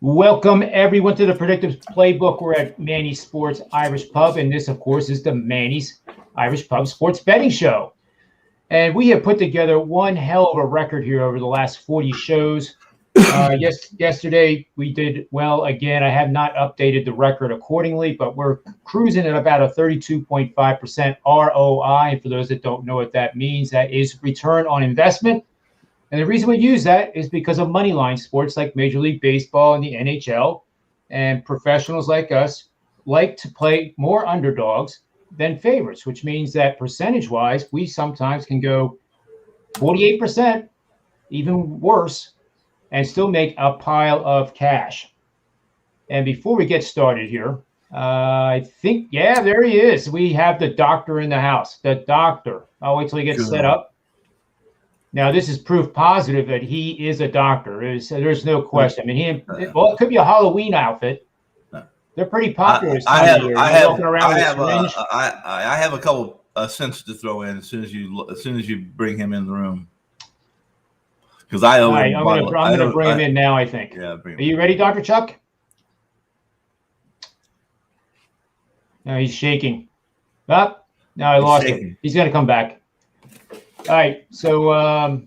Welcome everyone to the Predictive Playbook. We're at Manny's Sports Irish Pub, and this, of course, is the Manny's Irish Pub Sports Betting Show. And we have put together one hell of a record here over the last 40 shows. Yesterday we did well again. I have not updated the record accordingly, but we're cruising at about a 32.5% ROI. And for those that don't know what that means, that is return on investment. And the reason we use that is because of moneyline sports like Major League Baseball and the NHL, and professionals like us like to play more underdogs than favorites, which means that percentage-wise, we sometimes can go 48%, even worse, and still make a pile of cash. And before we get started here, I think, yeah, there he is. We have the doctor in the house. The doctor. I'll wait till he gets set up. Now, this is proof positive that he is a doctor. There's no question. I mean, it could be a Halloween outfit. They're pretty popular. I have a couple cents to throw in as soon as you bring him in the room. Because I'm going to bring him in now, I think. Yeah, are you ready, Dr. Chuck? No, he's shaking. No, I lost him. He's going to come back. All right, so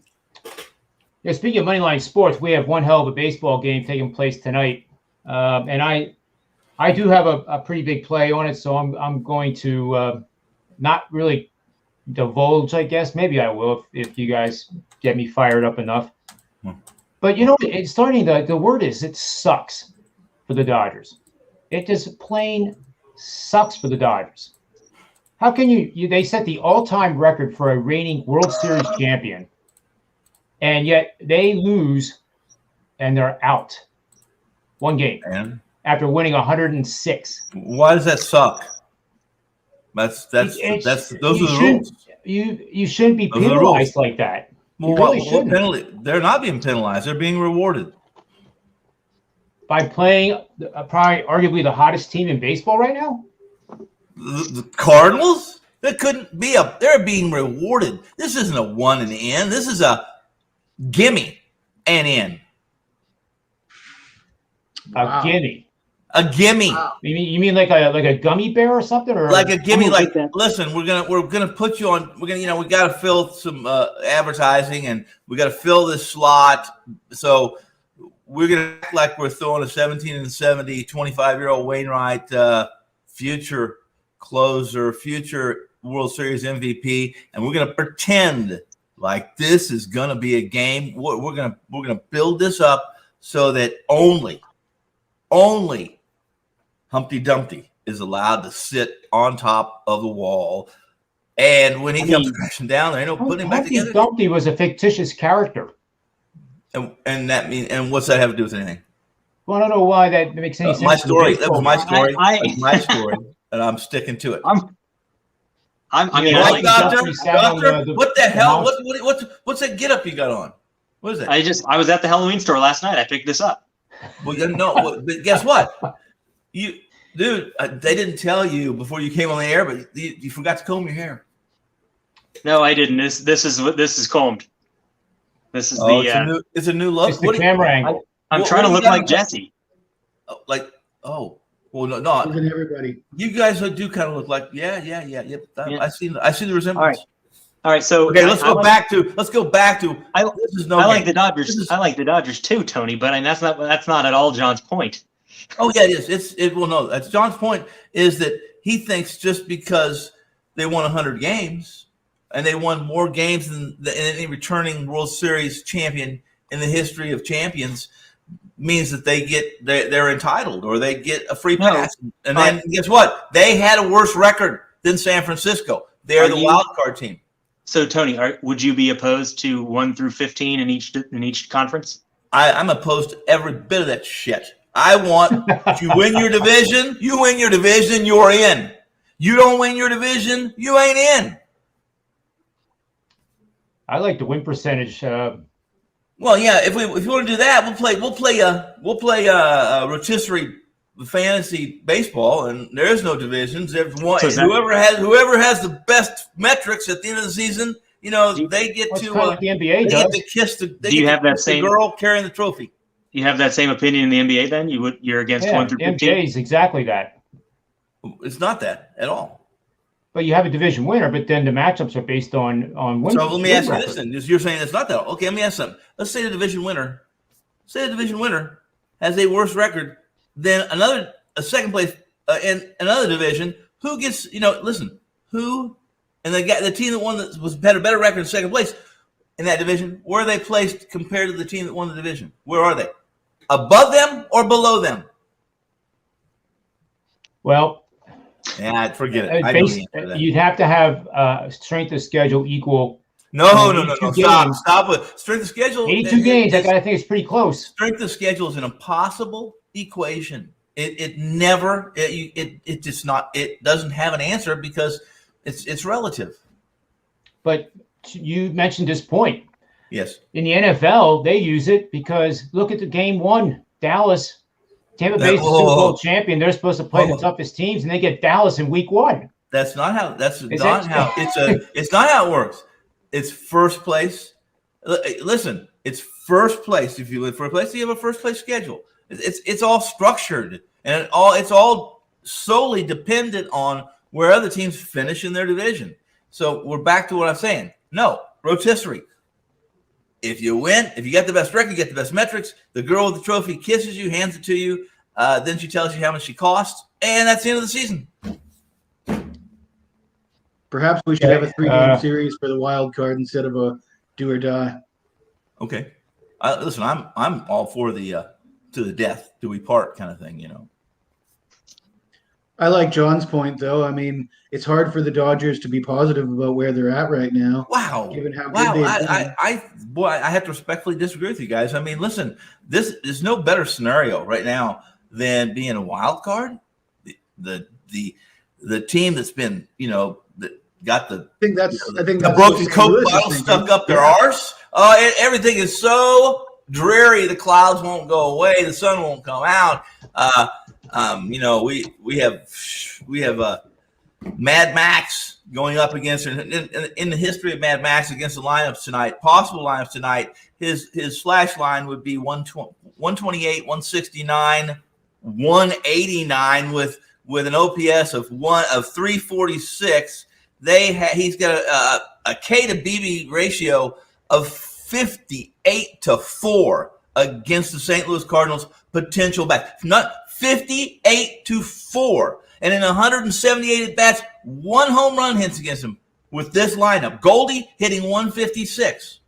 speaking of moneyline sports, we have one hell of a baseball game taking place tonight, and I do have a pretty big play on it, so I'm going to not really divulge, I guess. Maybe I will if you guys get me fired up enough. But you know, it's starting. The word is it sucks for the Dodgers. It just plain sucks for the Dodgers. How can they set the all-time record for a reigning World Series champion, and yet they lose and they're out one game after winning 106. Why does that suck? Those are the rules. You shouldn't be penalized like that. You really shouldn't. Penalty? They're not being penalized. They're being rewarded by playing probably arguably the hottest team in baseball right now. The Cardinals? There couldn't be they're being rewarded. This isn't a one and in. This is a gimme and in. A gimme. A gimme. Wow. You mean like a gummy bear or something, or like a gimme? Like, listen, we're gonna put you on. We're gonna, we got to fill some advertising, and we got to fill this slot. So we're gonna act like we're throwing a 17-70, 25-year-old Wainwright, future closer, future World Series MVP, and we're going to pretend like this is going to be a game. We're going to build this up so that only Humpty Dumpty is allowed to sit on top of the wall. And when he comes crashing down, they don't put him back together. Humpty Dumpty was a fictitious character. And what's that have to do with anything? Well, I don't know why that makes any sense. My story. That was my story. That's my story. And I'm sticking to it. Doctor, what the hell? What's that get up you got on? What is it? I was at the Halloween store last night. I picked this up. Well, but guess what? They didn't tell you before you came on the air, but you forgot to comb your hair. No, I didn't. This is combed. This is it's a new look. It's the camera angle. I'm trying to look like Jesse. Well, no. Even everybody. You guys do kind of look like, yeah. I see the resemblance. All right. So okay, let's go back to. I like the Dodgers. I like the Dodgers too, Tony. But that's not at all John's point. Oh yeah, it is. That's John's point. Is that he thinks just because they won 100 games and they won more games than any returning World Series champion in the history of champions means that they're entitled or they get a free pass. And then guess what? They had a worse record than San Francisco. They're the wild card team. So Tony, would you be opposed to 1 through 15 in each conference? I'm opposed to every bit of that shit. I want you win your division. You win your division, you're in. You don't win your division, you ain't in. I like the win percentage. Well, yeah. If we want to do that, we'll play rotisserie fantasy baseball, and there's no divisions. Whoever has the best metrics at the end of the season, they get to like the NBA they get to kiss the girl carrying the trophy. You have that same opinion in the NBA then? You're against 1 through 15? NBA is exactly that. It's not that at all. But you have a division winner, but then the matchups are based on win. So let me ask you this then. You're saying it's not that. Okay, let me ask something. Let's say the division winner has a worse record than a second place in another division. Who gets, who, and the team that won had a better record in second place in that division, where are they placed compared to the team that won the division? Where are they? Above them or below them? Well, yeah, forget it. I don't answer that. You'd have to have strength of schedule equal. No. Stop with strength of schedule. 82 games. I think it's pretty close. Strength of schedule is an impossible equation. It doesn't have an answer because it's relative. But you mentioned this point. Yes. In the NFL, they use it because look at the game one, Dallas. Tampa Bay's the Super Bowl champion. They're supposed to play the toughest teams, and they get Dallas in week one. It's not how it works. It's first place. Listen, it's first place. If you live first place, you have a first place schedule. It's all structured, and it's all solely dependent on where other teams finish in their division. So we're back to what I'm saying. No, rotisserie. If you win, if you get the best record, you get the best metrics. The girl with the trophy kisses you, hands it to you. Then she tells you how much she costs, and that's the end of the season. Perhaps we should have a 3-game series for the wild card instead of a do or die. Okay, listen, I'm all for the to the death do we part kind of thing. I like John's point, though. I mean, it's hard for the Dodgers to be positive about where they're at right now. Wow. Given how good they've been. I have to respectfully disagree with you guys. I mean, listen, there's no better scenario right now than being a wild card. The team that's been, that got the broken Coke bottle stuck up their arse. Everything is so dreary. The clouds won't go away. The sun won't come out. We have Mad Max going up against in the history of Mad Max against the lineups tonight. Possible lineups tonight. His slash line would be 128, 169, 189 with an OPS of 346. He's got a K to BB ratio of 58-4 against the St. Louis Cardinals potential back. Not 58-4. And in 178 at bats, 1 home run hits against him with this lineup. Goldie hitting 156.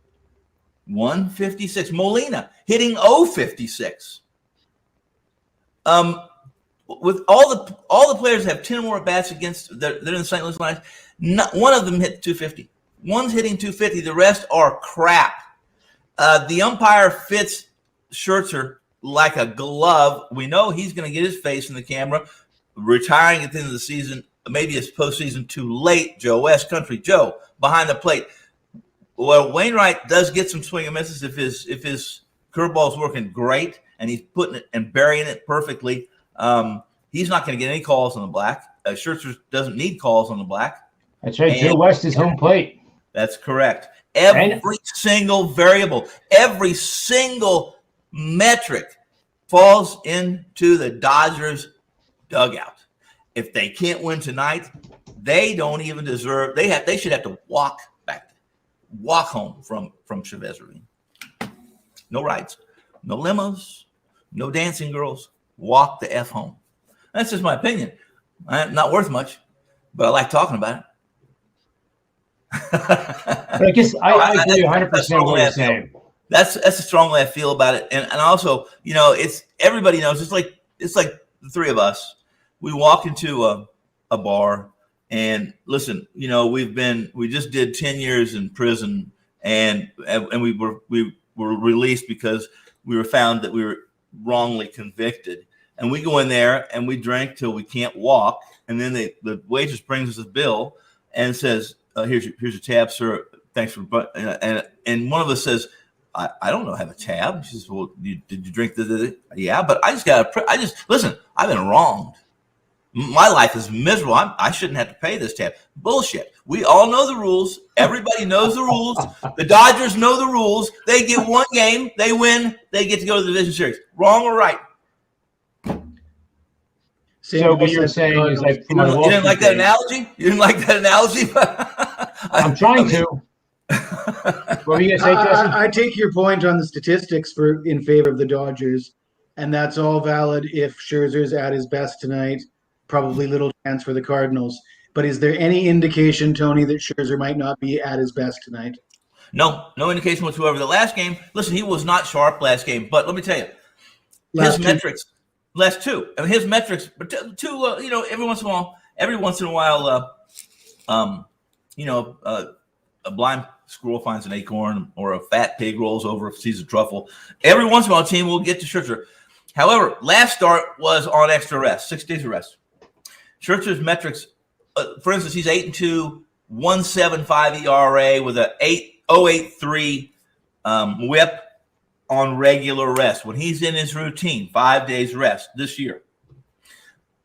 156. Molina hitting 056. With all the players have 10 or more at bats against they're in the St. Louis Lions. Not one of them hit 250. One's hitting 250. The rest are crap. The umpire fits Scherzer like a glove. We know he's going to get his face in the camera, retiring at the end of the season. Maybe it's postseason too late. Joe West Country Joe behind the plate. Well, Wainwright does get some swing and misses if his curveball's working great and he's putting it and burying it perfectly. He's not going to get any calls on the black. Scherzer doesn't need calls on the black. That's right. Joe West is home plate. That's correct. Every single variable, every single metric falls into the Dodgers dugout. If they can't win tonight, they don't even deserve. They should have to walk home from Chavez Ravine. No rides, no limos, no dancing girls. Walk the F home. That's just my opinion. Not worth much, but I like talking about it. But I guess I agree 100% with what you're saying. That's a strong way I feel about it, and also, it's everybody knows. It's like the three of us. We walk into a bar, and listen, we just did 10 years in prison, and we were released because we were found that we were wrongly convicted, and we go in there and we drink till we can't walk, and then the waitress brings us a bill and says, here's your tab, sir. Thanks for and one of us says, I don't know how to have a tab. She says, well, did you drink the yeah, but I just listen, I've been wronged. My life is miserable. I shouldn't have to pay this tab. Bullshit. We all know the rules. Everybody knows the rules. The Dodgers know the rules. They get one game. They win. They get to go to the division series. Wrong or right? So what you're saying is like you didn't like that analogy? You didn't like that analogy? I'm trying to. What were you going to say, Jesse? I take your point on the statistics in favor of the Dodgers, and that's all valid if Scherzer's at his best tonight. Probably little chance for the Cardinals. But is there any indication, Tony, that Scherzer might not be at his best tonight? No indication whatsoever. The last game, listen, he was not sharp last game, but let me tell you, his metrics. Last two. I mean, his metrics, but two. Every once in a while, a blind squirrel finds an acorn, or a fat pig rolls over and sees a truffle. Every once in a while, a team will get to Scherzer. However, last start was on extra rest, 6 days of rest. Scherzer's metrics, for instance, he's 8-2, 1.75 ERA with a 0.83 WHIP. On regular rest when he's in his routine, 5 days rest this year.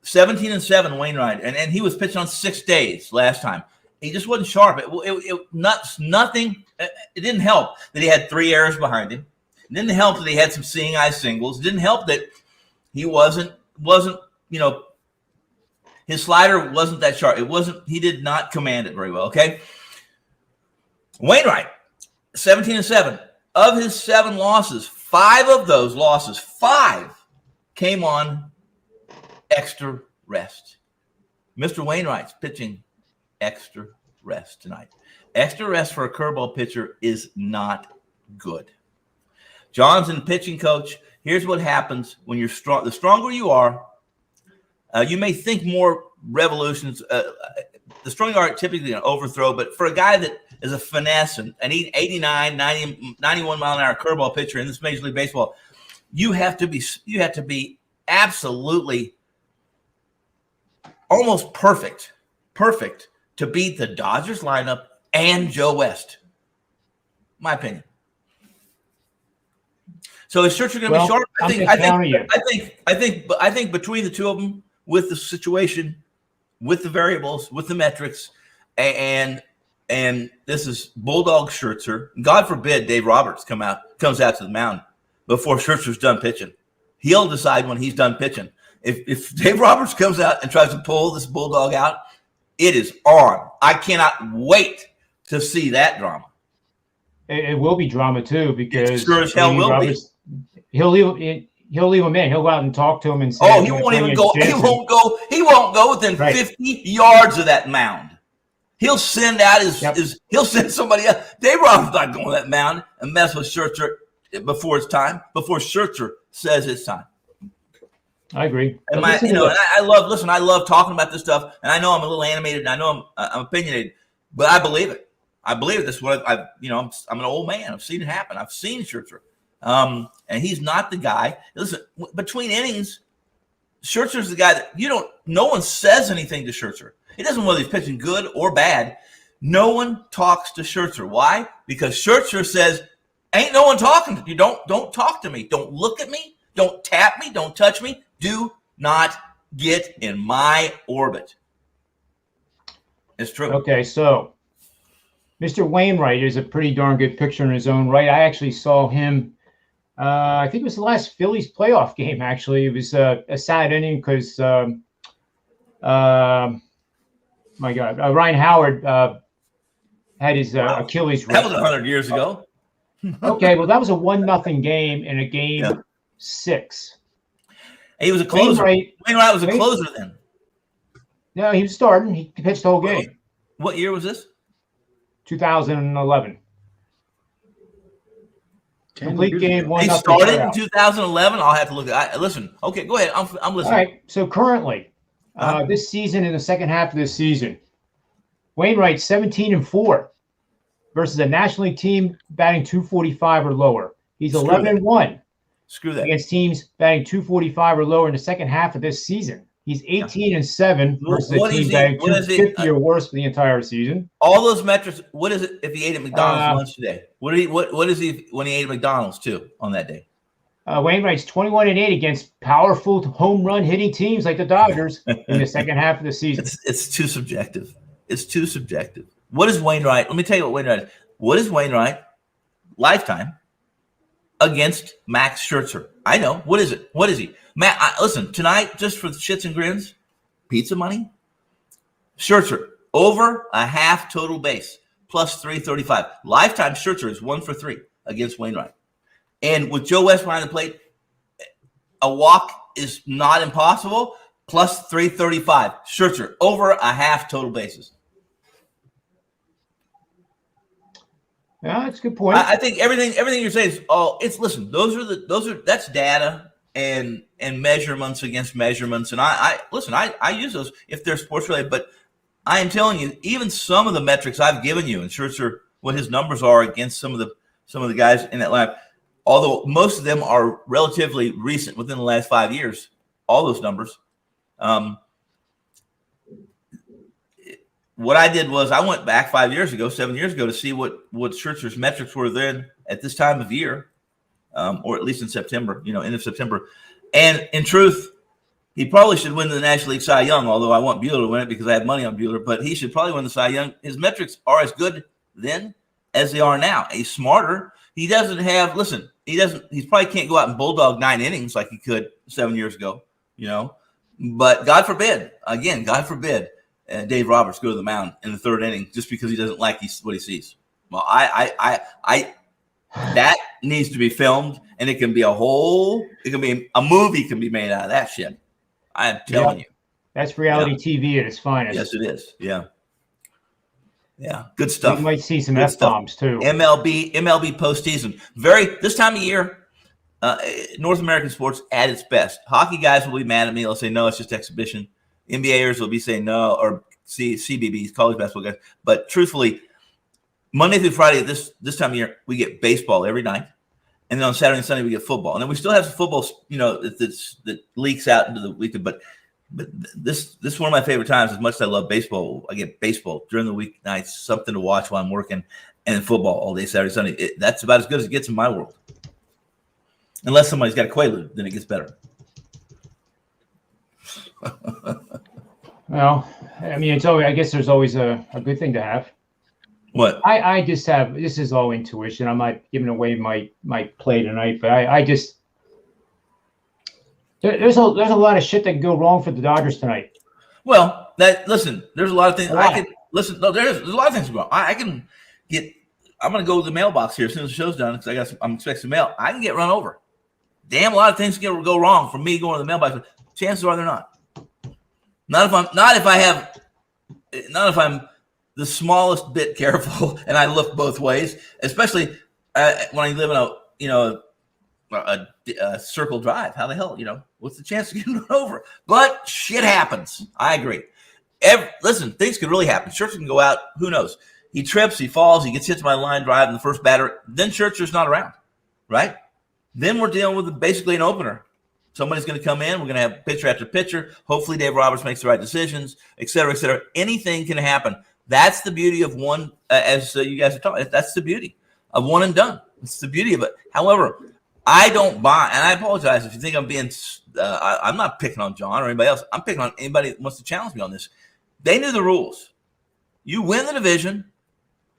17-7 Wainwright, and he was pitching on 6 days last time. He just wasn't sharp. Nothing. It didn't help that he had 3 errors behind him. It didn't help that he had some seeing eye singles. It didn't help that he wasn't. His slider wasn't that sharp. It wasn't. He did not command it very well. Okay. Wainwright, 17-7. Of his 7 losses, 5 of those losses, 5 came on extra rest. Mr. Wainwright's pitching extra rest tonight. Extra rest for a curveball pitcher is not good. John's a pitching coach. Here's what happens when you're strong. The stronger you are, you may think more revolutions. The stronger you are, typically an overthrow, but for a guy that is a finesse and an 89, 90, 91 mile an hour curveball pitcher in this Major League Baseball, you have to be absolutely almost perfect to beat the Dodgers lineup and Joe West. My opinion. So is Scherzer going to be sharp? I think between the two of them, with the situation, with the variables, with the metrics, and this is Bulldog Scherzer. God forbid Dave Roberts comes out to the mound before Scherzer's done pitching. He'll decide when he's done pitching. If Dave Roberts comes out and tries to pull this Bulldog out, it is on. I cannot wait to see that drama. It will be drama too, because sure as hell will be. He'll leave him in. He'll go out and talk to him and say, "Oh, he won't even go. He won't go within 50 yards of that mound. He'll send out he'll send somebody else. Dave Roberts not going to that mound and mess with Scherzer before it's time. Before Scherzer says it's time." I agree. And I love talking about this stuff. And I know I'm a little animated, and I know I'm opinionated, but I believe it. I believe it. This is what I'm an old man. I've seen it happen. I've seen Scherzer. And he's not the guy. Listen, between innings, Scherzer's the guy that no one says anything to Scherzer. It doesn't matter whether he's pitching good or bad. No one talks to Scherzer. Why? Because Scherzer says, ain't no one talking to you. Don't talk to me. Don't look at me. Don't tap me. Don't touch me. Do not get in my orbit. It's true. Okay, so Mr. Wainwright is a pretty darn good pitcher in his own right. I actually saw him. I think it was the last Phillies playoff game, actually. It was a sad inning because, my God, Ryan Howard had his Achilles. That was 100 years ago. Okay, well, that was a 1-0 game in a game 6. He was a closer. Wainwright was a closer then. No, he was starting. He pitched the whole game. What year was this? 2011. Complete game. He started in 2011. I'll have to look at it. Listen. Okay, go ahead. I'm listening. All right. So currently, this season, in the second half of this season, Wainwright 17-4 versus a National League team batting 245 or lower. He's 11-1. Screw that. Against teams batting 245 or lower in the second half of this season. He's 18-7 versus a team batting 250 or worse for the entire season. All those metrics. What is it if he ate at McDonald's lunch today? What is he when he ate at McDonald's too on that day? Wainwright's 21-8 against powerful home run hitting teams like the Dodgers in the second half of the season. It's too subjective. It's too subjective. What is Wainwright? Let me tell you what Wainwright is. What is Wainwright lifetime against Max Scherzer? I know. What is it? What is he? Matt, listen, tonight, just for the shits and grins, pizza money, Scherzer, over a half total base, plus 335. Lifetime Scherzer is 1 for 3 against Wainwright. And with Joe West behind the plate, a walk is not impossible, plus 335. Scherzer, over a half total bases. Yeah, that's a good point. I think everything you're saying is that's data and measurements against measurements. And I use those if they're sports related, but I am telling you, even some of the metrics I've given you, and Scherzer, what his numbers are against some of the guys in that lineup, although most of them are relatively recent, within the last 5 years, all those numbers. What I did was I went back 7 years ago, to see what Scherzer's metrics were then at this time of year, or at least in September, end of September. And in truth, he probably should win the National League Cy Young, although I want Buehler to win it because I have money on Buehler. But he should probably win the Cy Young. His metrics are as good then as they are now. He's smarter. He doesn't have. Listen, he doesn't. He probably can't go out and bulldog 9 innings like he could 7 years ago. But God forbid, Dave Roberts go to the mound in the 3rd inning just because he doesn't like what he sees. Well, that needs to be filmed, and it can be a movie can be made out of that shit. I am telling you. That's reality TV at its finest. Yes, it is. Yeah. Yeah. Good stuff. We might see some F-bombs too. MLB postseason. This time of year, North American sports at its best. Hockey guys will be mad at me. They'll say, no, it's just exhibition. NBAers will be saying no, or CBBs, college basketball guys. But truthfully, Monday through Friday, this time of year, we get baseball every night. And then on Saturday and Sunday, we get football. And then we still have some football, that leaks out into the weekend. But this is one of my favorite times. As much as I love baseball, I get baseball during the weeknights, something to watch while I'm working, and then football all day, Saturday, Sunday. That's about as good as it gets in my world. Unless somebody's got a Quaalude, then it gets better. Well, I mean, I guess there's always a good thing to have. What? I just have, this is all intuition. I'm not giving away my play tonight, but I just, there's a lot of shit that can go wrong for the Dodgers tonight. Well, there's a lot of things. There's a lot of things wrong. I'm going to go to the mailbox here as soon as the show's done because I'm expecting mail. I can get run over. Damn, a lot of things can go wrong from me going to the mailbox. But chances are they're not. Not if I'm the smallest bit careful and I look both ways, especially when I live in a circle drive. How the hell, what's the chance of getting run over? But shit happens. I agree. Listen, things could really happen. Scherzer can go out. Who knows? He trips, he falls, he gets hit by a line drive in the first batter. Then Scherzer's not around, right? Then we're dealing with basically an opener. Somebody's going to come in. We're going to have pitcher after pitcher. Hopefully Dave Roberts makes the right decisions, et cetera, et cetera. Anything can happen. That's the beauty of one, as you guys are talking. That's the beauty of one and done. It's the beauty of it. However, I don't buy, and I apologize if you think I'm being, I'm not picking on John or anybody else. I'm picking on anybody that wants to challenge me on this. They knew the rules. You win the division,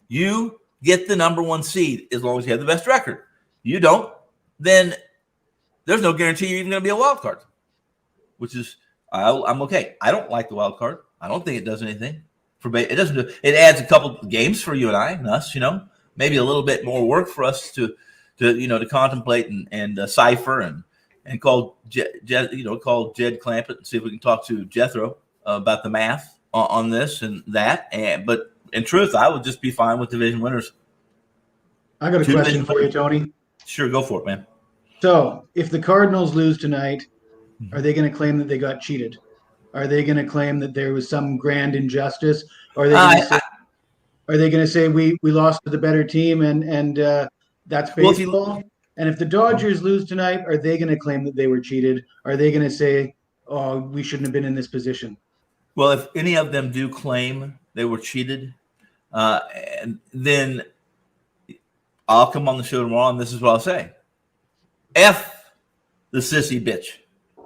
you get the number 1 seed as long as you have the best record. You don't, then there's no guarantee you're even going to be a wild card, which is I'm okay. I don't like the wild card. I don't think it does anything. It doesn't do. It adds a couple games for you and I and us. Maybe a little bit more work for us to contemplate and cipher and call Jed Clampett and see if we can talk to Jethro about the math on this and that. But in truth, I would just be fine with division winners. I got a question for you, Tony. Sure, go for it, man. So, if the Cardinals lose tonight, are they going to claim that they got cheated? Are they going to claim that there was some grand injustice? Or are they going to say we lost to the better team and that's baseball? And if the Dodgers lose tonight, are they going to claim that they were cheated? Are they going to say, oh, we shouldn't have been in this position? Well, if any of them do claim they were cheated, then I'll come on the show tomorrow and this is what I'll say. F the sissy bitch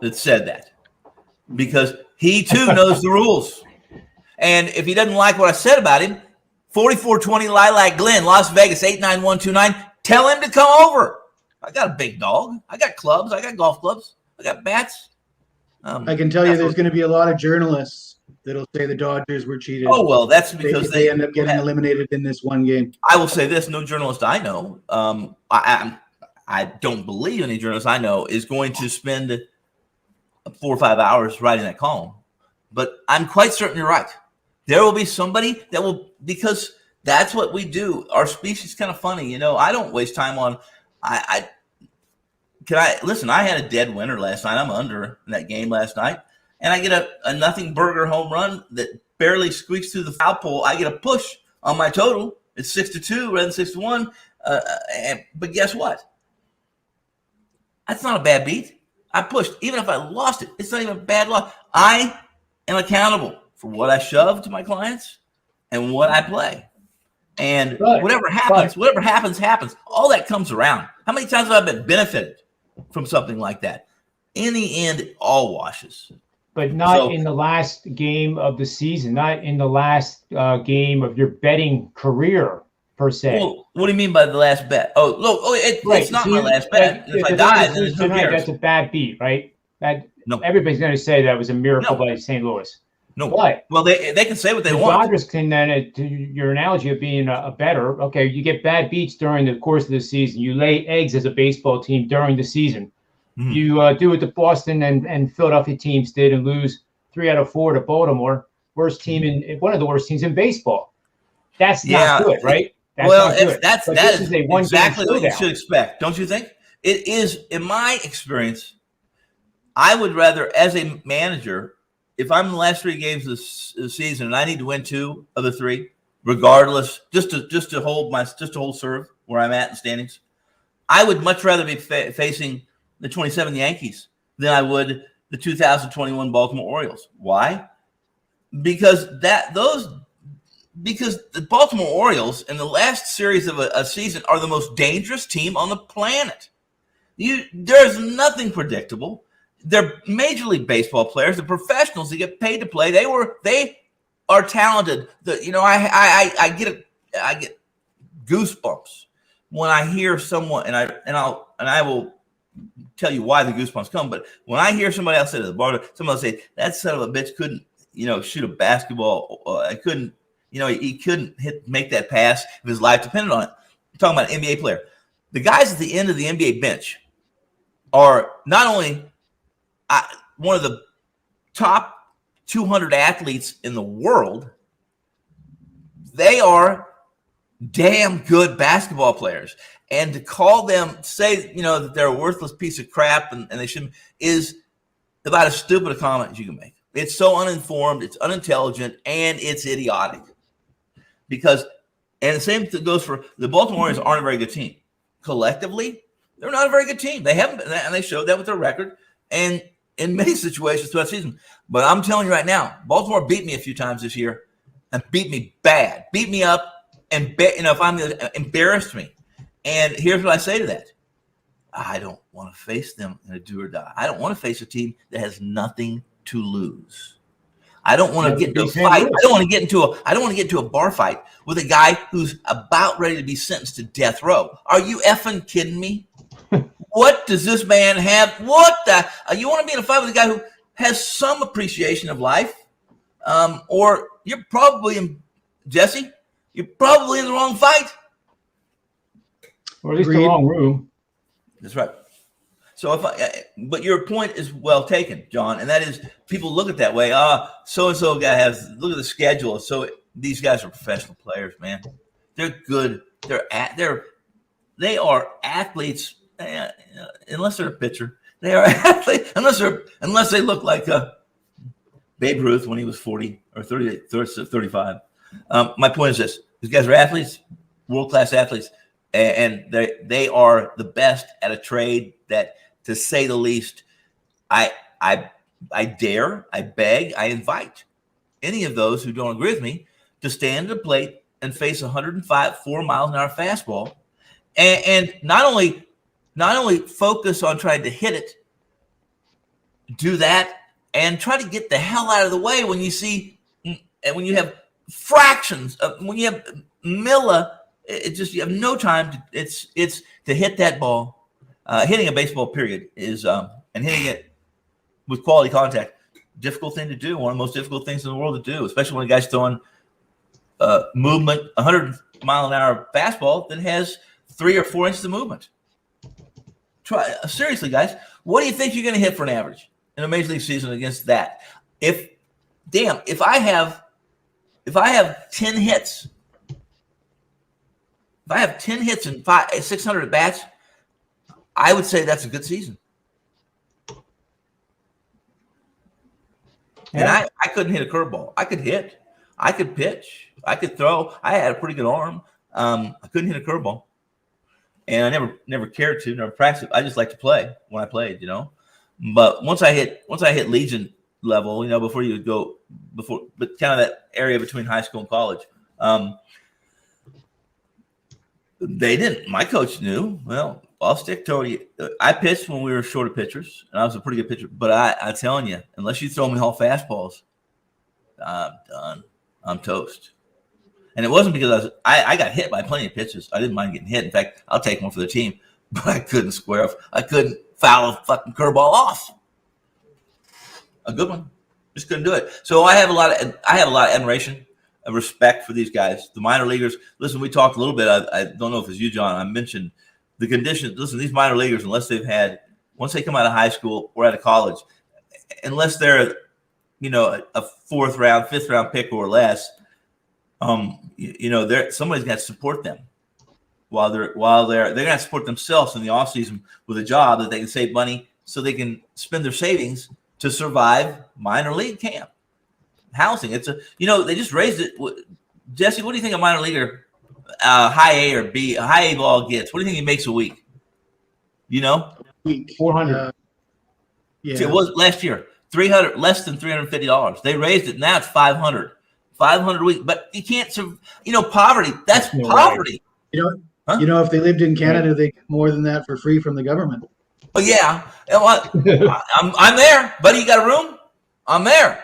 that said that, because he too knows the rules. And if he doesn't like what I said about him, 4420 Lilac Glen, Las Vegas, 89129. Tell him to come over. I got a big dog. I got clubs. I got golf clubs. I got bats. I can tell you there's going to be a lot of journalists that'll say the Dodgers were cheated. Oh, well, that's because they end up getting eliminated in this one game. I will say this. No journalist I know, I don't believe any journalist I know is going to spend 4 or 5 hours writing that column. But I'm quite certain you're right. There will be somebody that will, because that's what we do. Our species is kind of funny. I don't waste time on, listen, I had a dead winner last night. I'm under in that game last night. And I get a nothing burger home run that barely squeaks through the foul pole. I get a push on my total. It's 6-2 rather than 6-1. But guess what? That's not a bad beat. I pushed. Even if I lost it, it's not even a bad loss. I am accountable for what I shove to my clients and what I play. And whatever happens, happens. All that comes around. How many times have I been benefited from something like that? In the end, it all washes. But not in the last game of the season, not in the last game of your betting career, per se. Well, what do you mean by the last bet? Oh, look, it's not my last bet. If I die, then it's tonight, that's a bad beat, right? No. Everybody's going to say that was a miracle by St. Louis. No. What? Well, they can say what they want. The Dodgers can then, to your analogy of being a better, okay, you get bad beats during the course of the season. You lay eggs as a baseball team during the season. Mm-hmm. You do what the Boston and Philadelphia teams did and lose 3 out of 4 to Baltimore. Worst team one of the worst teams in baseball. That's not good, right? That's not good. That is exactly what you should expect, don't you think? It is, in my experience, I would rather, as a manager, if I'm in the last 3 games of the season and I need to win 2 of the 3, regardless, just to hold serve where I'm at in standings, I would much rather be facing the 27 Yankees than I would the 2021 Baltimore Orioles. Why? Because the Baltimore Orioles in the last series of a season are the most dangerous team on the planet. There's nothing predictable. They're Major League Baseball players. They're professionals. They get paid to play. They are talented. I get goosebumps when I hear someone, and I will tell you why the goosebumps come. But when I hear somebody else say to the bar, somebody will say that son of a bitch couldn't, shoot a basketball. I couldn't, he couldn't make that pass if his life depended on it. I'm talking about an NBA player. The guys at the end of the NBA bench are not only one of the top 200 athletes in the world, they are damn good basketball players. And to call them, say, that they're a worthless piece of crap and they shouldn't, is about as stupid a comment as you can make. It's so uninformed, it's unintelligent, and it's idiotic. And the same thing goes for the Baltimore Orioles aren't a very good team. Collectively, they're not a very good team. They haven't been, and they showed that with their record and in many situations throughout the season. But I'm telling you right now, Baltimore beat me a few times this year and beat me bad, beat me up, and embarrassed me. And here's what I say to that. I don't want to face them in a do or die. I don't want to face a team that has nothing to lose. I don't want to get into a fight. I don't want to get into a bar fight with a guy who's about ready to be sentenced to death row. Are you effing kidding me? What does this man have? You want to be in a fight with a guy who has some appreciation of life? Or you're probably Jesse, you're probably in the wrong fight. Or at least the wrong room. That's right. So but your point is well taken, John, and that is people look at that way. So-and-so guy look at the schedule. So these guys are professional players, man. They're good. They are athletes, unless they're a pitcher. They are athletes unless they look like Babe Ruth when he was 40 or 38, 35. My point is this: these guys are athletes, world-class athletes. And they are the best at a trade that, to say the least, I dare, I beg, I invite any of those who don't agree with me to stand at the plate and face 105, 4 miles an hour fastball, and not only focus on trying to hit it do that and try to get the hell out of the way when you see, and when you have fractions of, when you have you have no time it's to hit that ball. Hitting a baseball period is, and hitting it with quality contact, difficult thing to do. One of the most difficult things in the world to do, especially when a guy's throwing movement, 100-mile-an-hour fastball that has 3 or 4 inches of movement. Seriously, guys, what do you think you're going to hit for an average in a major league season against that? If I have 10 hits, and 600 at bats, I would say that's a good season. Yeah. And I couldn't hit a curveball. I could hit. I could pitch. I could throw. I had a pretty good arm. I couldn't hit a curveball. And I never cared to, never practiced. I just liked to play when I played, But once I hit Legion level, but kind of that area between high school and college, they didn't. My coach knew. Well, I'll stick to it. I pitched when we were short of pitchers, and I was a pretty good pitcher. But I'm telling you, unless you throw me all fastballs, I'm done. I'm toast. And it wasn't because I got hit by plenty of pitches. I didn't mind getting hit. In fact, I'll take one for the team. But I couldn't square off. I couldn't foul a fucking curveball off. A good one. Just couldn't do it. So I have a lot of admiration and respect for these guys. The minor leaguers. Listen, we talked a little bit. I don't know if it's you, John. I mentioned the conditions. Listen, these minor leaguers, once they come out of high school or out of college, unless they're, a 4th round, 5th round pick or less, somebody's got to support them while they're going to support themselves in the off season with a job that they can save money so they can spend their savings to survive minor league camp housing. It's they just raised it. Jesse, what do you think a minor leaguer, high A or B, a high A ball gets? What do you think he makes a week? 400. Yeah. It was last year, $300, less than $350. They raised it. Now it's $500 a week. But you can't, poverty. That's poverty. If they lived in Canada, they get more than that for free from the government. Oh yeah, I'm there, buddy. You got a room? I'm there.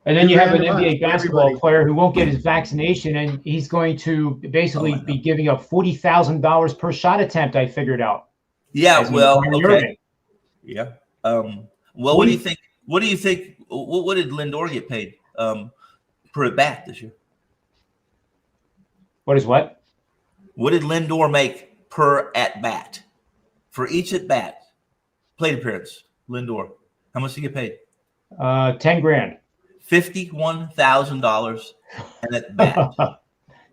And then you have an NBA basketball player who won't get his vaccination, and he's going to basically be giving up $40,000 per shot attempt. I figured out. Yeah. Well. Okay. Yeah. Well, what do you think? What did Lindor get paid per at bat this year? What is what? What did Lindor make per at bat for each at bat plate appearance? Lindor, how much did he get paid? $10,000. $51,000 and at bat.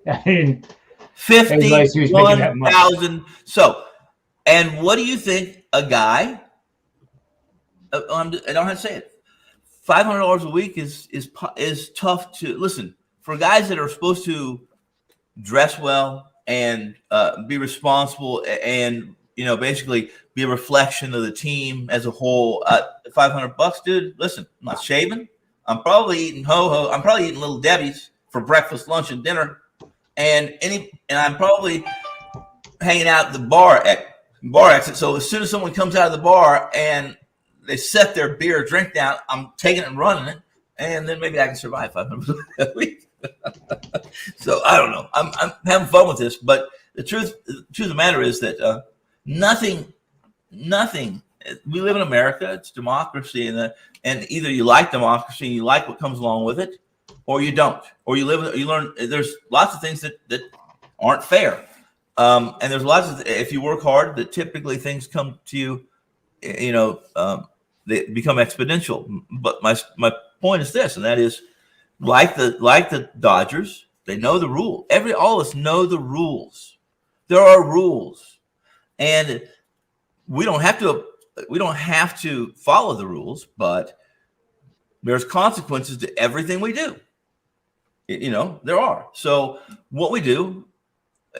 I mean, 51,000. So, and what do you think a guy? I don't have to say it. $500 a week is tough to listen for guys that are supposed to dress well and be responsible and basically be a reflection of the team as a whole. $500, dude. Listen, I'm not shaving. I'm probably eating ho-ho. I'm probably eating Little Debbie's for breakfast, lunch, and dinner, and I'm probably hanging out at the bar exit. So as soon as someone comes out of the bar and they set their beer or drink down, I'm taking it and running it, and then maybe I can survive $500 a week. So I don't know. I'm having fun with this, but the truth of the matter is that nothing. We live in America. It's democracy, and either you like democracy and you like what comes along with it, or you don't, or you learn. There's lots of things that aren't fair, and there's lots of. If you work hard, that typically things come to you. They become exponential. But my point is this, and that is, like the Dodgers, they know the rule. All of us know the rules. There are rules, and we don't have to follow the rules, but there's consequences to everything we do. There are. So what we do,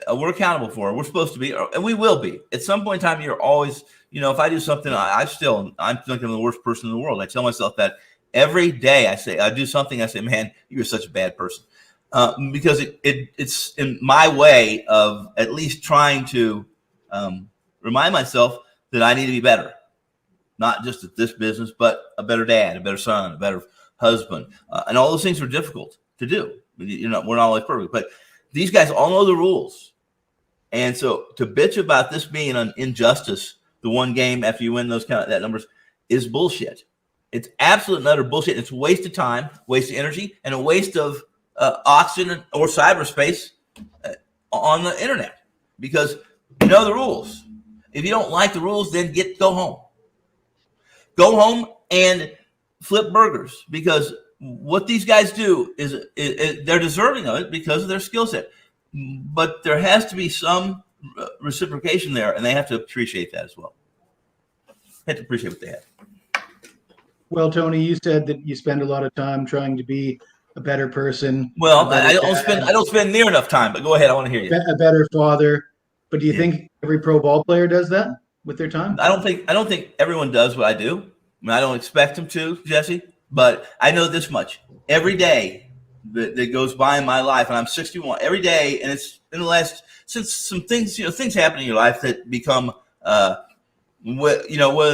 we're accountable for. We're supposed to be, and we will be. At some point in time, you're always, if I do something, I'm thinking I'm the worst person in the world. I tell myself that every day. I do something. I say, man, you're such a bad person. Because it's in my way of at least trying to remind myself that I need to be better. not just at this business, but a better dad, a better son, a better husband, and all those things are difficult to do. We're not always perfect, but these guys all know the rules. And so to bitch about this being an injustice, the one game after you win those that numbers, is bullshit. It's absolute and utter bullshit. It's a waste of time, waste of energy, and a waste of oxygen or cyberspace on the internet, because you know the rules. If you don't like the rules, then go home. Go home and flip burgers, because what these guys do is they're deserving of it because of their skill set. But there has to be some reciprocation there, and they have to appreciate that as well. They have to appreciate what they have. Well, Tony, you said that you spend a lot of time trying to be a better person. Well, I don't spend near enough time, but go ahead. I want to hear you. A better father. But do you think every pro ball player does that with their time? I don't think everyone does what I do. I mean, I don't expect them to, Jesse, but I know this much. Every day that goes by in my life, and I'm 61, every day, and it's in the last, since some things, things happen in your life that become, whether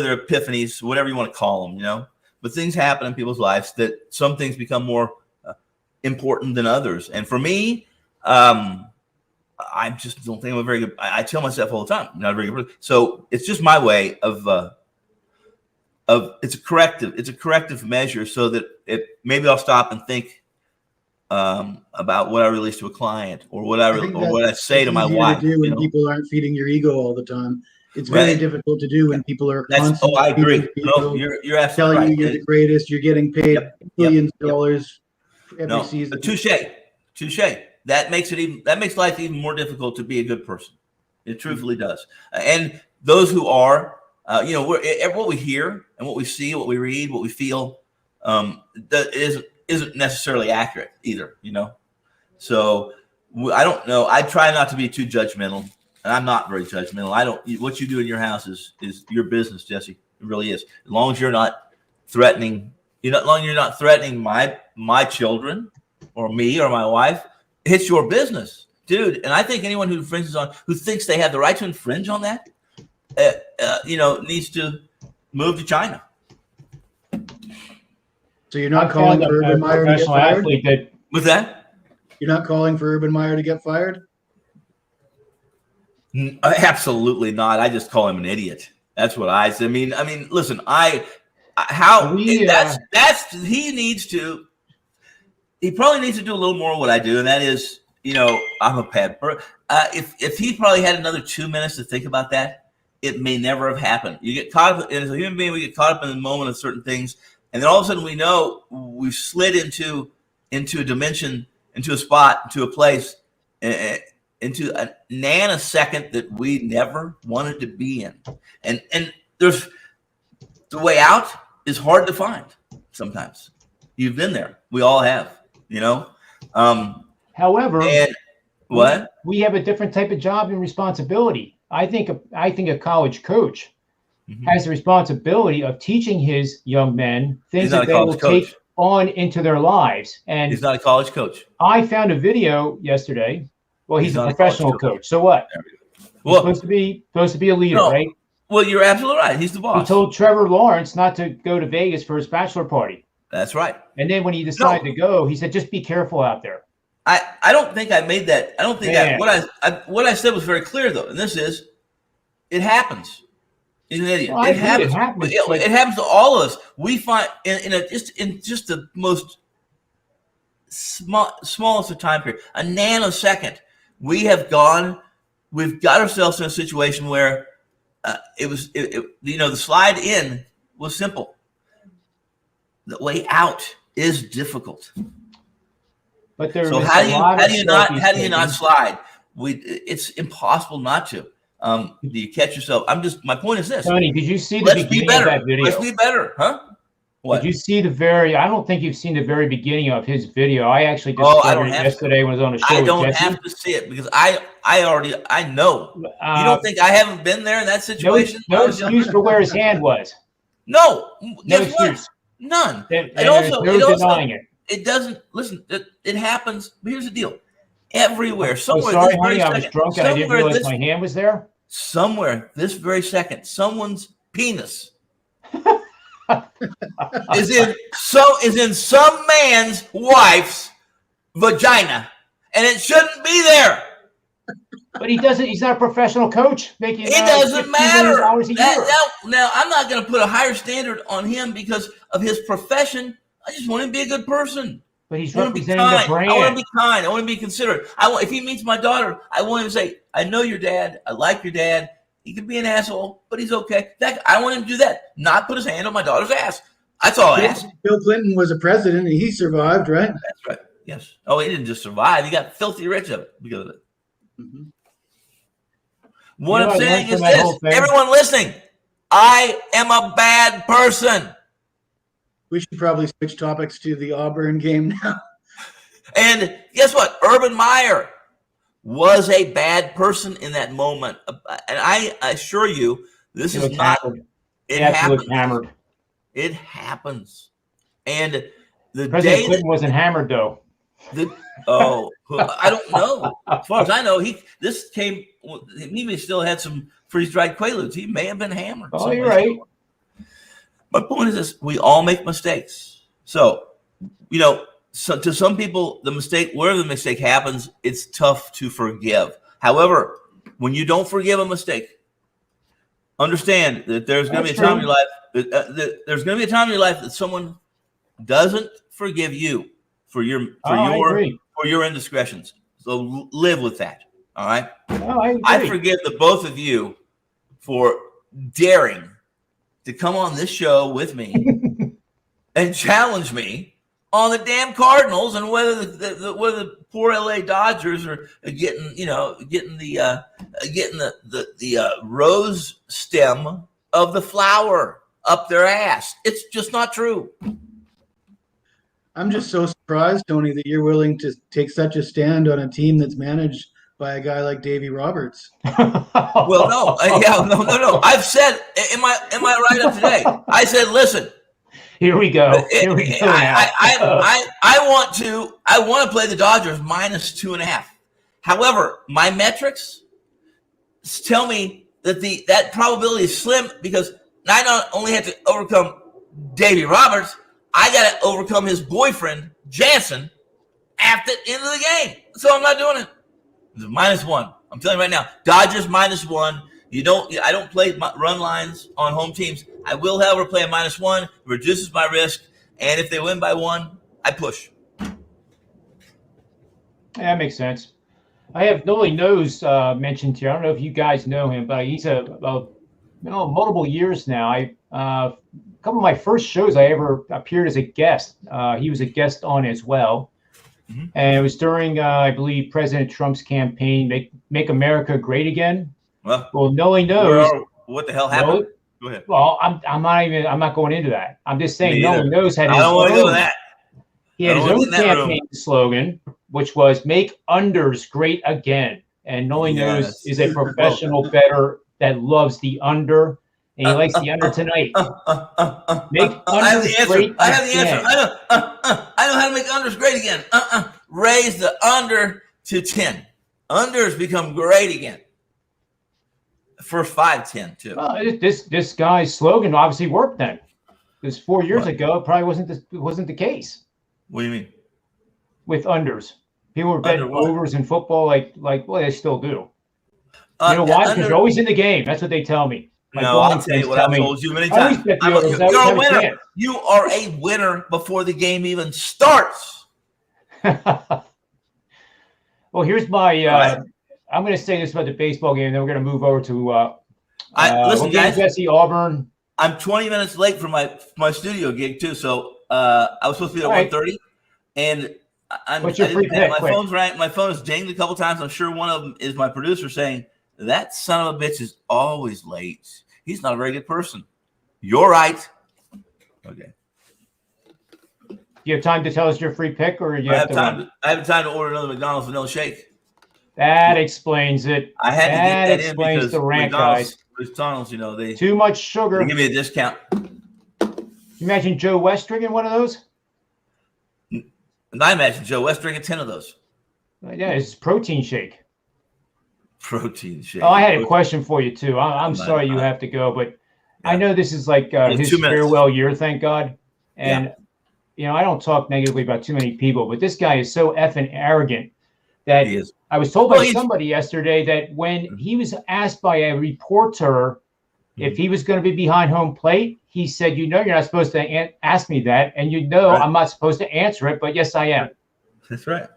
they're epiphanies, whatever you want to call them, but things happen in people's lives that some things become more important than others. And for me, I just don't think I'm a very good. I tell myself all the time, I'm not a very good person. So it's just my way of it's a corrective. It's a corrective measure so that maybe I'll stop and think about what I release to a client or what I say to my wife. To do when people aren't feeding your ego all the time. It's very difficult to do when people are constantly. I agree. No, you're absolutely telling right. you you're the greatest. You're getting paid millions of dollars every season. Touche. That makes life even more difficult to be a good person. It truthfully does. And those who are, what we hear and what we see, what we read, what we feel, that isn't necessarily accurate either. So I don't know. I try not to be too judgmental, and I'm not very judgmental. What you do in your house is your business, Jesse. It really is. As long as you're not threatening, my children or me or my wife. It's your business, dude. And I think anyone who thinks they have the right to infringe on that, needs to move to China. So you're not calling for Urban Meyer to get fired? What's that? You're not calling for Urban Meyer to get fired? Absolutely not. I just call him an idiot. That's what I say. I mean, listen, he probably needs to do a little more of what I do, and that is, I'm a bad person. If he probably had another 2 minutes to think about that, it may never have happened. You get caught up, and as a human being, we get caught up in the moment of certain things, and then all of a sudden we know we've slid into a dimension, into a spot, into a place, into a nanosecond that we never wanted to be in. And there's the way out is hard to find sometimes. You've been there. We all have. However, what? We have a different type of job and responsibility. I think a college coach has the responsibility of teaching his young men things that they will take on into their lives. And he's not a college coach. I found a video yesterday. Well, he's a professional coach. So what? Well, supposed to be a leader, right? Well, you're absolutely right. He's the boss. He told Trevor Lawrence not to go to Vegas for his bachelor party. That's right. And then when he decided to go, he said, "Just be careful out there." I don't think I made that. I don't think what I said was very clear though, and this is, it happens. He's an idiot. Well, it happens. It happens to all of us. We find in just the most smallest of time period, a nanosecond, we've got ourselves in a situation where the slide in was simple. The way out is difficult. But there so how do you not slide? It's impossible not to. Do you catch yourself? My point is this. Tony, did you see the beginning of that video? Let's be better, huh? What? Did you see I don't think you've seen the very beginning of his video. I actually discovered it yesterday when I was on a show. I don't have to see it because I know. You don't think I haven't been there in that situation? No excuse for where his hand was. No. No excuse. None. And also, denying it. It doesn't. Listen, it happens. But here's the deal. Everywhere, somewhere. Sorry, honey, I was drunk and I didn't realize my hand was there. Somewhere, this very second, someone's penis is in some man's wife's vagina, and it shouldn't be there. But he doesn't. He's not a professional coach making. It doesn't matter. Now, I'm not going to put a higher standard on him because of his profession. I just want him to be a good person. But he's representing the brand. I want to be kind. I want to be considerate. If he meets my daughter, I want him to say, "I know your dad. I like your dad. He can be an asshole, but he's okay." I want him to do that, not put his hand on my daughter's ass. That's all I ask. Bill Clinton was a president, and he survived, right? That's right. Yes. Oh, he didn't just survive. He got filthy rich of it because of it. Mm-hmm. What I'm saying is this. Everyone listening, I am a bad person. We should probably switch topics to the Auburn game now. And guess what? Urban Meyer was a bad person in that moment. And I assure you, this is not. It happens. Hammered. It happens. And the President Clinton wasn't hammered, though. I don't know. As far as I know, he may still had some freeze-dried Quaaludes. He may have been hammered. Oh, you're right. My point is this: we all make mistakes. So, to some people, wherever the mistake happens, it's tough to forgive. However, when you don't forgive a mistake, understand that there's going to be a time in your life. There's going to be a time in your life that someone doesn't forgive you for your indiscretions. So live with that. All right. I forgive the both of you for daring to come on this show with me and challenge me on the damn Cardinals and whether the poor LA Dodgers are getting the rose stem of the flower up their ass. It's just not true. I'm just so surprised, Tony, that you're willing to take such a stand on a team that's managed by a guy like Davey Roberts. Well, no. I've said in my write-up today, I said, listen. Here we go. I want to play the Dodgers -2.5. However, my metrics tell me that probability is slim because I not only have to overcome Davey Roberts, I got to overcome his boyfriend, Jansen, at the end of the game. So I'm not doing it. It's -1. I'm telling you right now, Dodgers -1. I don't play run lines on home teams. I will, however, play a -1. It reduces my risk. And if they win by 1, I push. Yeah, that makes sense. I have Noli Knows mentioned here. I don't know if you guys know him, but he's multiple years now. A couple of my first shows I ever appeared as a guest. He was a guest on as well. Mm-hmm. And it was during, I believe, President Trump's campaign, Make America Great Again. Well, Noli knows. What the hell happened? Go ahead. Well, I'm not going into that. I'm just saying Noli knows had his I don't want to go to that. He had his own campaign slogan, which was "Make unders great again." And Noli knows is a professional bettor that loves the under. And he likes the under tonight. Make unders great again. I have the answer. I know how to make unders great again. Raise the under to 10. Unders become great again. For 5-10 too. Well, this guy's slogan obviously worked then. Because 4 years ago, it probably wasn't the case. What do you mean? With unders, people were betting overs in football, like they still do. You know why? Because you're always in the game. That's what they tell me. I'll tell you what I've told you many times. You're a winner. You are a winner before the game even starts. Well, here's my. I'm going to say this about the baseball game, and then we're going to move over to. Listen, guys. Jesse Auburn. I'm 20 minutes late for my studio gig too, so I was supposed to be at 1:30, and what's your free pick? My phone's right. My phone is dinged a couple times. I'm sure one of them is my producer saying that son of a bitch is always late. He's not a very good person. You're right. Okay. You have time to tell us your free pick, or you have time? I have time to order another McDonald's vanilla shake. That explains it. I had to get that explains in because the rant, guys. McDonald's, they too much sugar. They give me a discount. Imagine Joe West drinking one of those. And I imagine Joe West drinking 10 of those. Yeah, it's protein shake. Protein shake. Oh, I had a question for you too. I'm sorry you have to go, but I know this is like his 2 minutes. farewell year, thank God. And, I don't talk negatively about too many people, but this guy is so effing arrogant that He is. I was told by somebody yesterday that when he was asked by a reporter if he was going to be behind home plate, he said, you're not supposed to ask me that. And I'm not supposed to answer it, but yes, I am. That's right.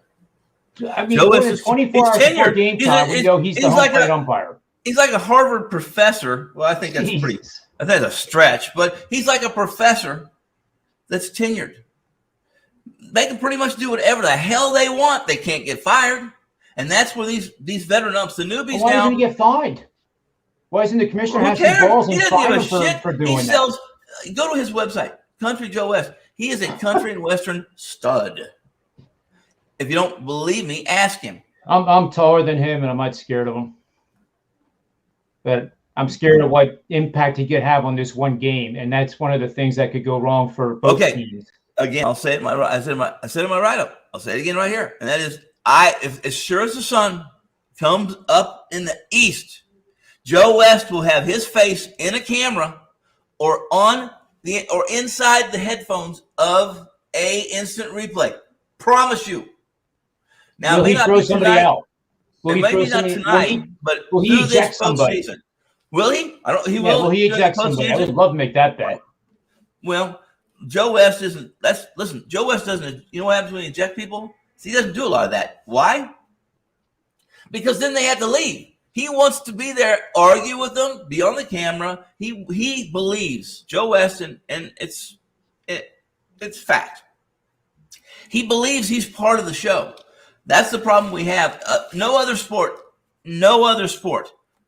I mean, within 24 hours before game time, we know he's the home plate umpire. He's like a Harvard professor. Well, I think that's I think that's a stretch, but he's like a professor that's tenured. They can pretty much do whatever the hell they want. They can't get fired. And that's where these veteran umps, the newbies Why now. isn't he get fined? Why isn't the commissioner Who has some cares? balls He and doesn't fine give a him shit. for doing He that? sells. Go to his website, Country Joe West. He is a country and western stud. If you don't believe me, ask him. I'm taller than him, and I'm not scared of him. But I'm scared of what impact he could have on this one game, and that's one of the things that could go wrong for both teams. Again, I'll say it. I said in my write-up. I'll say it again right here, and that is, if as sure as the sun comes up in the east, Joe West will have his face in a camera or inside the headphones of a instant replay. Promise you. Now, will he throw somebody out? Maybe not tonight, but will he eject somebody? Will he? He will. Will he eject somebody? I would love to make that bet. Well, Joe West isn't. Listen. Joe West doesn't. You know what happens when he eject people? He doesn't do a lot of that. Why? Because then they have to leave. He wants to be there, argue with them, be on the camera. He believes Joe West, and it's fact. He believes he's part of the show. That's the problem we have. No other sport,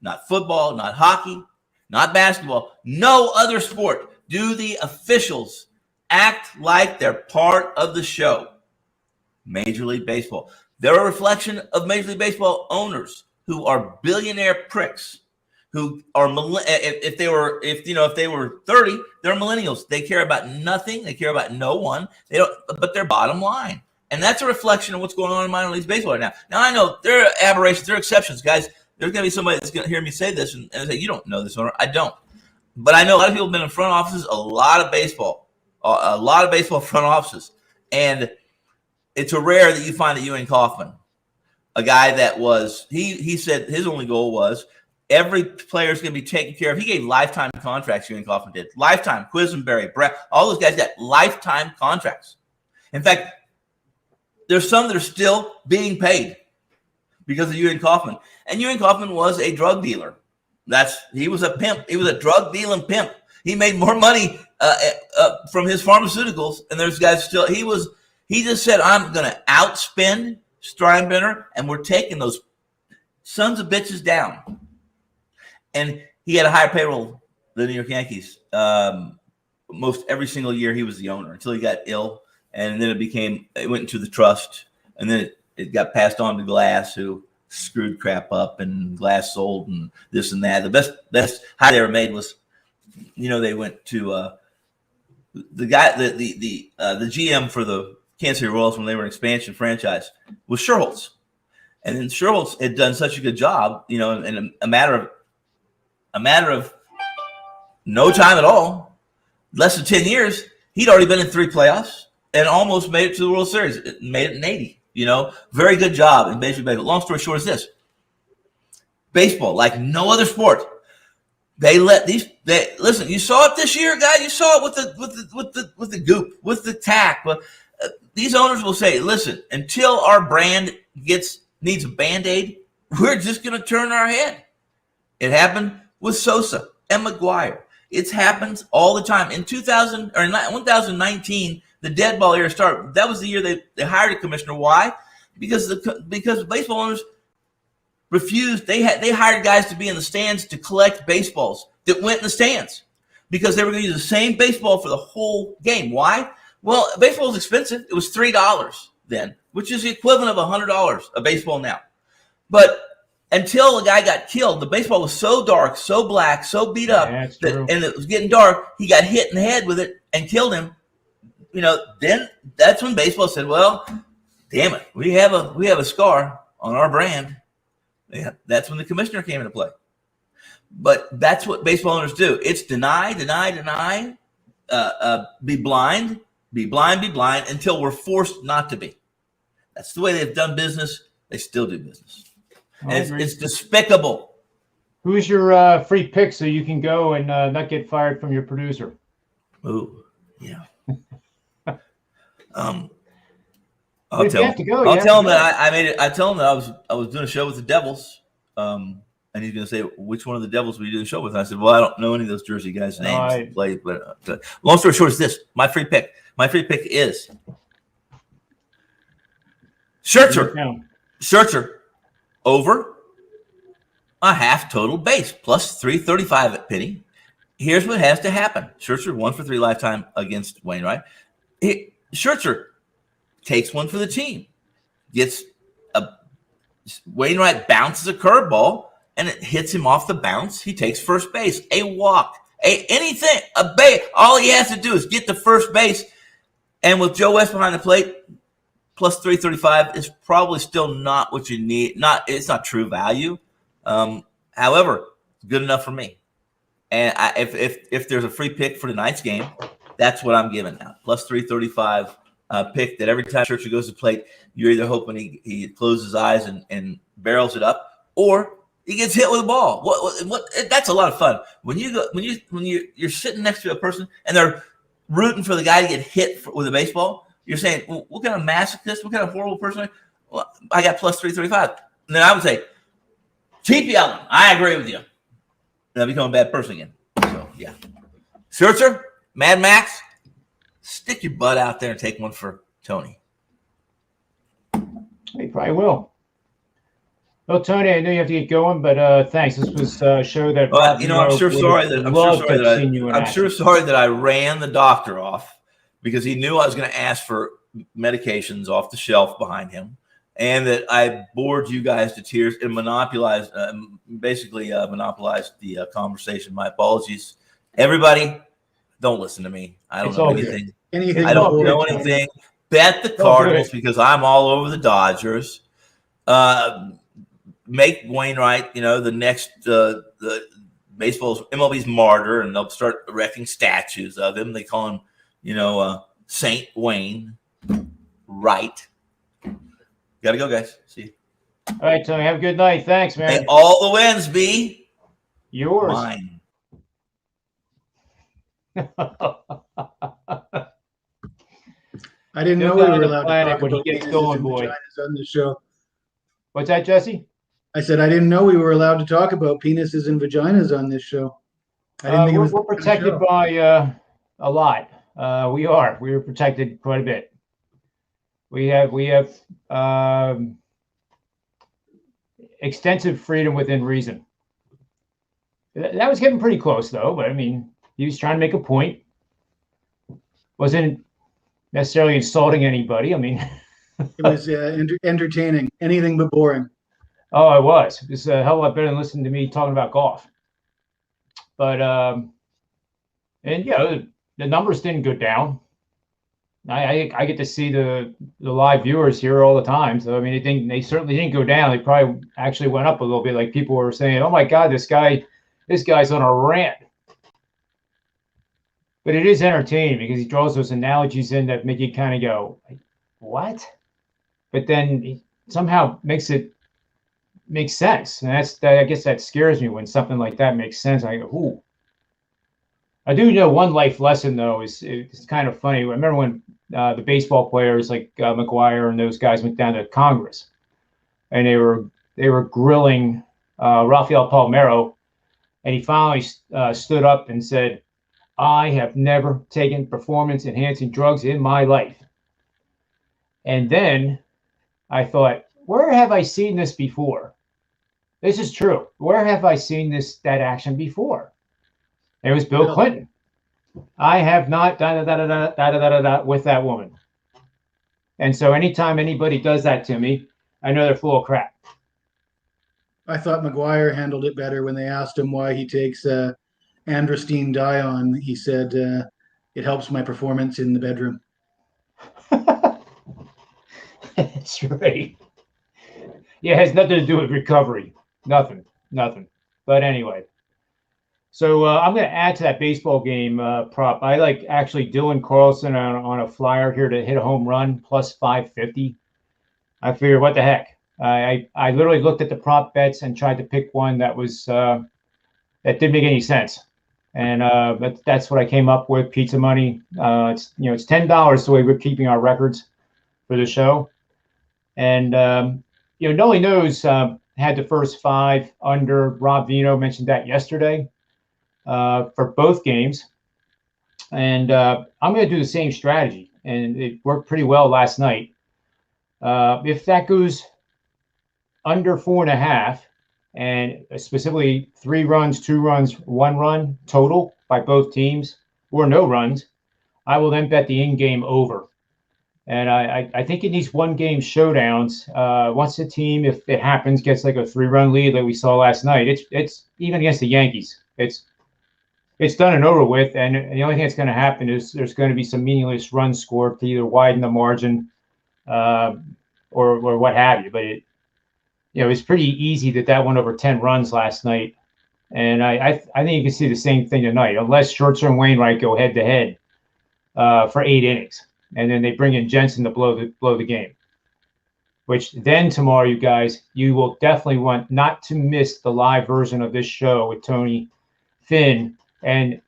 not football, not hockey, not basketball, no other sport do the officials act like they're part of the show. Major League Baseball. They're a reflection of Major League Baseball owners who are billionaire pricks, who are if they were 30, they're millennials. They care about nothing. They care about no one. They don't. But their bottom line. And that's a reflection of what's going on in minor league baseball right now. Now, I know there are aberrations, there are exceptions, guys. There's going to be somebody that's going to hear me say this and say, you don't know this owner. I don't. But I know a lot of people have been in front offices, a lot of baseball front offices. And it's a rare that you find a Ewing Kauffman, a guy that was, he said his only goal was every player is going to be taken care of. He gave lifetime contracts, Ewing Kauffman did. Lifetime, Quisenberry, Brett, all those guys got lifetime contracts. In fact, there's some that are still being paid because of Ewing Kauffman. And Ewing Kauffman was a drug dealer. He was a pimp. He was a drug dealing pimp. He made more money from his pharmaceuticals. And there's guys still. He just said, I'm going to outspend Steinbrenner, and we're taking those sons of bitches down. And he had a higher payroll than the New York Yankees. Most every single year he was the owner until he got ill. And then it went into the trust, and then it got passed on to Glass, who screwed crap up, and Glass sold and this and that. The best hire they ever made was, they went to the guy, the GM for the Kansas City Royals when they were an expansion franchise was Sherholtz. And then Sherholtz had done such a good job, in a matter of no time at all, less than 10 years, he'd already been in 3 playoffs. And almost made it to the World Series. It made it in 80. Very good job in Major League Baseball. Long story short is this: baseball, like no other sport, listen. You saw it this year, guys. You saw it with the goop, with the tack. But these owners will say, "Listen, until our brand needs a Band-Aid, we're just going to turn our head." It happened with Sosa and McGuire. It happens all the time. In 2019. The dead ball era started. That was the year they hired a commissioner. Why? Because baseball owners refused. They hired guys to be in the stands to collect baseballs that went in the stands because they were going to use the same baseball for the whole game. Why? Well, baseball was expensive. It was $3 then, which is the equivalent of $100 a baseball now. But until a guy got killed, the baseball was so dark, so black, so beat up, and it was getting dark. He got hit in the head with it and killed him. Then that's when baseball said, well, damn it, we have a scar on our brand. Yeah, that's when the commissioner came into play. But that's what baseball owners do. It's deny, be blind until we're forced not to be. That's the way they've done business. They still do business. And it's despicable. Who's your free pick so you can go and not get fired from your producer? Ooh, yeah. I'll tell him that I made it. I tell him that I was doing a show with the Devils, and he's going to say, which one of the Devils were you doing a show with? And I said, well, I don't know any of those Jersey guys' names. But long story short is this: my free pick is Scherzer over a half total base plus 335 at Penny. Here's what has to happen: Scherzer 1 for 3 lifetime against Wainwright. Scherzer takes one for the team. Wainwright bounces a curveball and it hits him off the bounce. He takes first base, a walk, anything, a base. All he has to do is get to first base. And with Joe West behind the plate, plus 335 is probably still not what you need. It's not true value. However, it's good enough for me. And if there's a free pick for tonight's game, that's what I'm giving now. Plus 335 pick that every time Scherzer goes to plate, you're either hoping he closes his eyes and barrels it up, or he gets hit with a ball. What? That's a lot of fun. When you're sitting next to a person and they're rooting for the guy to get hit with a baseball, you're saying, well, what kind of masochist, what kind of horrible person? Well, I got plus 335. And then I would say, keep yelling. I agree with you. And I become a bad person again. So, yeah. Scherzer, Mad Max, stick your butt out there and take one for Tony. He probably will. Well, Tony, I know you have to get going, but thanks. This was a show that. I'm sure sorry that I ran the doctor off because he knew I was going to ask for medications off the shelf behind him, and that I bored you guys to tears and monopolized the conversation. My apologies, everybody. Don't listen to me. I don't know anything. I don't know anything. Bet the Cardinals because I'm all over the Dodgers. Make Wainwright, the next the baseball's MLB's martyr, and they'll start erecting statues of him. They call him, Saint Wayne. Right. Got to go, guys. See you. All right, Tony. Have a good night. Thanks, man. May all the wins be yours. Mine. I didn't know we were allowed to talk when about he gets going, boy. On the show. What's that, Jesse? I said I didn't know we were allowed to talk about penises and vaginas on this show. I didn't think it was. We're protected by a lot. We are. We are protected quite a bit. We have extensive freedom within reason. That was getting pretty close, though. But I mean, he was trying to make a point. Wasn't necessarily insulting anybody. I mean, it was entertaining. Anything but boring. Oh, it was. It's a hell of a lot better than listening to me talking about golf. But the numbers didn't go down. I get to see the live viewers here all the time. So I mean, they certainly didn't go down. They probably actually went up a little bit. Like people were saying, "Oh my God, this guy's on a rant." But it is entertaining because he draws those analogies in that make you kind of go, "What?" But then he somehow makes it make sense, and I guess that scares me when something like that makes sense. I go, "Ooh." I do know one life lesson though it's kind of funny. I remember when the baseball players like McGuire and those guys went down to Congress, and they were grilling Rafael Palmeiro, and he finally stood up and said, "I have never taken performance-enhancing drugs in my life." And then I thought, where have I seen this before? This is true. Where have I seen that action before? It was Bill Clinton. I have not with that woman. And so anytime anybody does that to me, I know they're full of crap. I thought McGuire handled it better when they asked him why he takes androstenedione Dion. He said, it helps my performance in the bedroom. That's right. Yeah, it has nothing to do with recovery. Nothing. But anyway, So I'm going to add to that baseball game prop. I like actually Dylan Carlson on a flyer here to hit a home run plus 550. I figured, what the heck? I literally looked at the prop bets and tried to pick one that was that didn't make any sense, and that's what I came up with. Pizza money. It's $10 the way we're keeping our records for the show, and Nolly Knows had the first 5 under. Rob Vino mentioned that yesterday for both games, and I'm going to do the same strategy, and it worked pretty well last night. If that goes under 4.5, and specifically 3 runs, 2 runs, 1 run total by both teams, or no runs, I will then bet the in-game over. And I think in these one-game showdowns, once the team, if it happens, gets like a 3-run lead like we saw last night, it's even against the Yankees, it's done and over with. And the only thing that's going to happen is there's going to be some meaningless runs scored to either widen the margin or what have you. But it was pretty easy that went over 10 runs last night. And I think you can see the same thing tonight, unless Scherzer and Wainwright go head to head for 8 innings. And then they bring in Jensen to blow the game, which then tomorrow, you guys, you will definitely want not to miss the live version of this show with Tony, Finn, and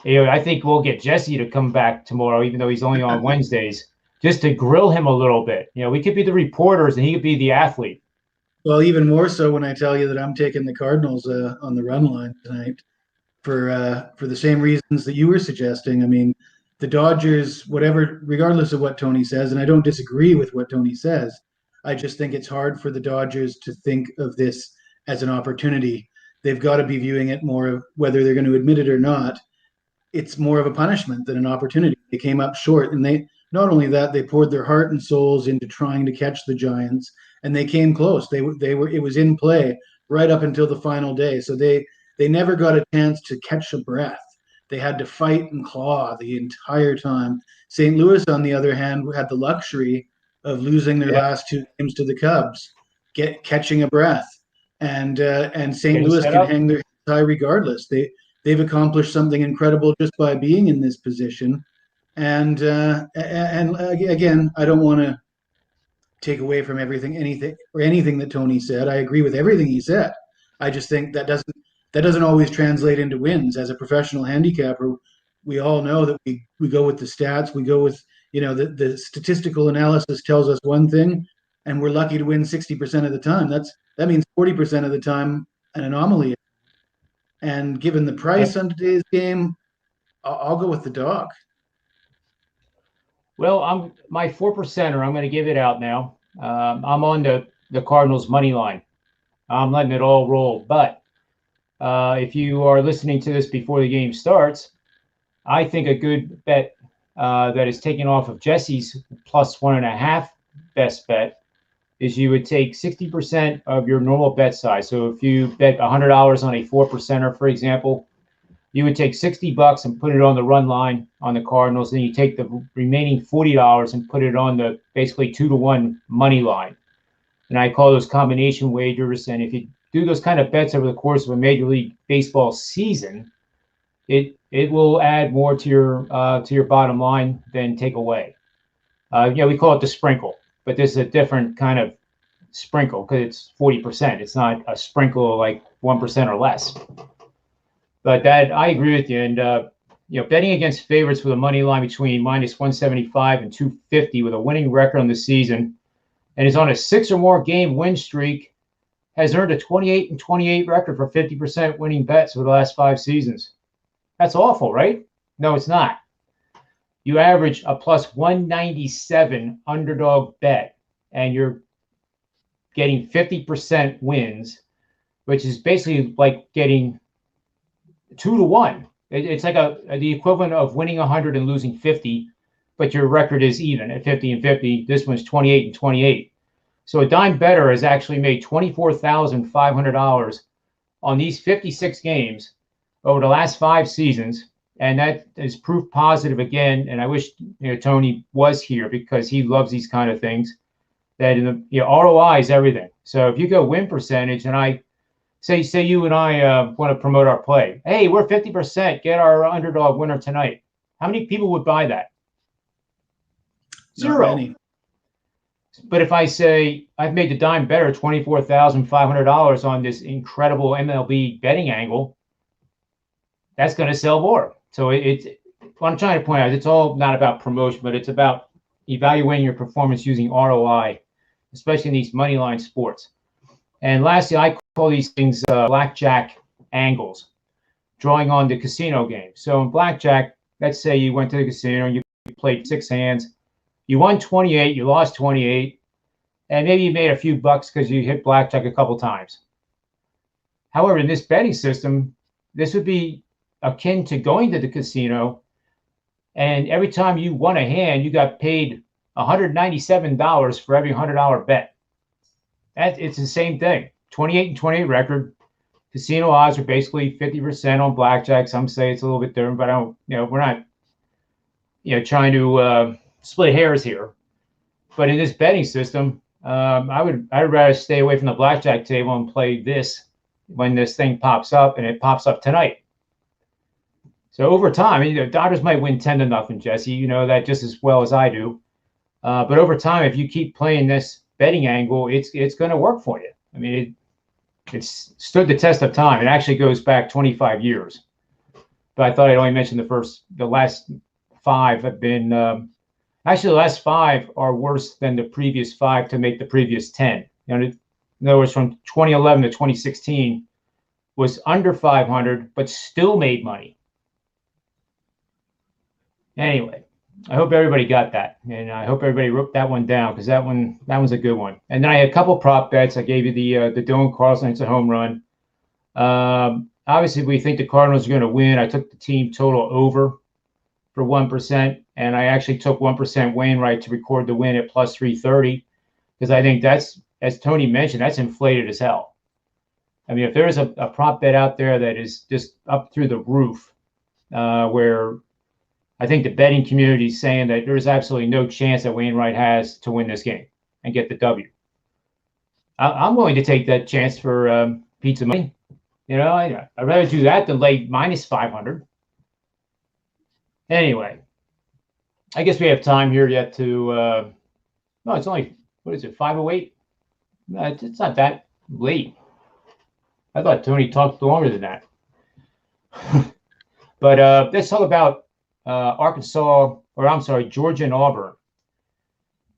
I think we'll get Jesse to come back tomorrow, even though he's only on Wednesdays, just to grill him a little bit. We could be the reporters and he could be the athlete. Well, even more so when I tell you that I'm taking the Cardinals on the run line tonight for the same reasons that you were suggesting. I mean, the Dodgers, whatever, regardless of what Tony says, and I don't disagree with what Tony says, I just think it's hard for the Dodgers to think of this as an opportunity. They've got to be viewing it more of, whether they're going to admit it or not, it's more of a punishment than an opportunity. They came up short, and they not only that, they poured their heart and souls into trying to catch the Giants, and they came close. They were it was in play right up until the final day. So they never got a chance to catch a breath. They had to fight and claw the entire time. St. Louis, on the other hand, had the luxury of losing their last 2 games to the Cubs, catching a breath, and St. Louis can hang their heads high regardless. They've accomplished something incredible just by being in this position. And again, I don't want to take away from anything that Tony said. I agree with everything he said. I just think that doesn't always translate into wins. As a professional handicapper, we all know that we go with the stats. We go with, the statistical analysis tells us one thing, and we're lucky to win 60% of the time. That means 40% of the time an anomaly. And given the price on today's game, I'll go with the dog. Well, my 4%er. I'm going to give it out now. I'm on the Cardinals money line. I'm letting it all roll. But if you are listening to this before the game starts, I think a good bet that is taken off of Jesse's plus 1.5 best bet is you would take 60% of your normal bet size. So if you bet $100 on a 4%er, for example, you would take $60 and put it on the run line on the Cardinals. Then you take the remaining $40 and put it on the basically 2-to-1 money line. And I call those combination wagers. And if you do those kind of bets over the course of a Major League Baseball season, it will add more to your bottom line than take away. We call it the sprinkle, but this is a different kind of sprinkle because it's 40%. It's not a sprinkle like 1% or less. But that, I agree with you. And betting against favorites with a money line between minus 175 and 250 with a winning record on the season, and is on a 6 or more game win streak, has earned a 28-28 record for 50% winning bets over the last 5 seasons. That's awful, right? No, it's not. You average a plus 197 underdog bet, and you're getting 50% wins, which is basically like getting 2-to-1. It's like the equivalent of winning 100 and losing 50, but your record is even at 50 and 50. This one's 28 and 28. So a dime better has actually made $24,500 on these 56 games over the last 5 seasons, and that is proof positive again. And I wish Tony was here because he loves these kind of things. That ROI is everything. So if you go win percentage, and I say you and I want to promote our play. Hey, we're 50%. Get our underdog winner tonight. How many people would buy that? Zero. Not many. But if I say I've made the dime better, $24,500 on this incredible MLB betting angle, that's going to sell more. So it's what I'm trying to point out. It's all not about promotion, but it's about evaluating your performance using ROI, especially in these money line sports. And lastly, I call these things blackjack angles, drawing on the casino game. So in blackjack, let's say you went to the casino and you played 6 hands. You won 28, you lost 28, and maybe you made a few bucks because you hit blackjack a couple times. However, in this betting system, this would be akin to going to the casino, and every time you won a hand, you got paid $197 for every $100 bet. It's the same thing. 28 and 28 record. Casino odds are basically 50% on blackjack. Some say it's a little bit different, but I don't. We're not, trying to split hairs here. But in this betting system, I'd rather stay away from the blackjack table and play this when this thing pops up, and it pops up tonight. So over time, the Dodgers might win 10-0, Jesse. You know that just as well as I do. But over time, if you keep playing this betting angle, it's going to work for you. I mean, it's stood the test of time. It actually goes back 25 years. But I thought I'd only mention the last 5 have been actually the last 5 are worse than the previous 5 to make the previous 10. In other words, from 2011 to 2016 was under 500, but still made money. Anyway, I hope everybody got that, and I hope everybody wrote that one down because that one's a good one. And then I had a couple prop bets. I gave you the Dylan Carlson. It's a home run. Obviously, we think the Cardinals are going to win. I took the team total over for 1%, and I actually took 1% Wainwright to record the win at plus 330 because I think that's, as Tony mentioned, that's inflated as hell. I mean, if there is a prop bet out there that is just up through the roof, where I think the betting community is saying that there's absolutely no chance that Wainwright has to win this game and get the W. I'm willing to take that chance for pizza money. I'd rather do that than lay minus 500. Anyway, I guess we have time here yet to. No, it's only, what is it, 5:08? No, it's not that late. I thought Tony talked longer than that. But let's talk about Georgia and Auburn.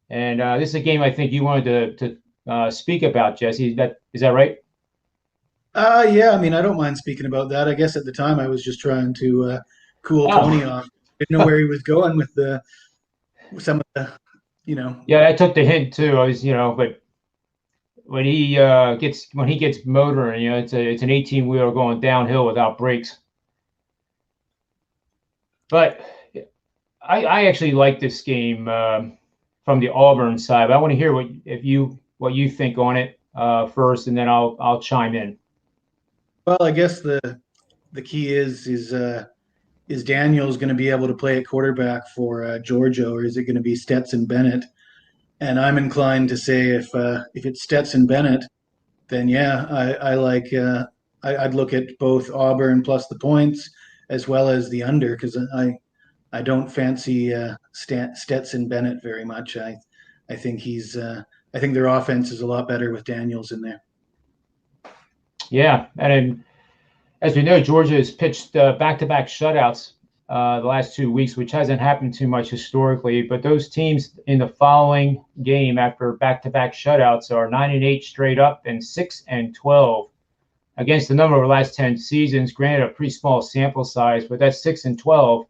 And this is a game I think you wanted to speak about, Jesse. Is that right? Yeah, I mean, I don't mind speaking about that. I guess at the time I was just trying to cool Tony off. Didn't know where he was going with some of the. Yeah, I took the hint too. I was, but when he gets motoring, it's an 18-wheeler going downhill without brakes. But I actually like this game from the Auburn side. But I want to hear what you think on it first, and then I'll chime in. Well, I guess the key is Daniels going to be able to play at quarterback for Georgia, or is it going to be Stetson Bennett? And I'm inclined to say if it's Stetson Bennett, then yeah, I'd look at both Auburn plus the points as well as the under, because I don't fancy Stetson Bennett very much. I think I think their offense is a lot better with Daniels in there. Yeah, and as we know, Georgia has pitched back-to-back shutouts the last 2 weeks, which hasn't happened too much historically. But those teams in the following game after back-to-back shutouts are 9-8 straight up and 6-12 against the number of the last 10 seasons. Granted, a pretty small sample size, but that's 6-12,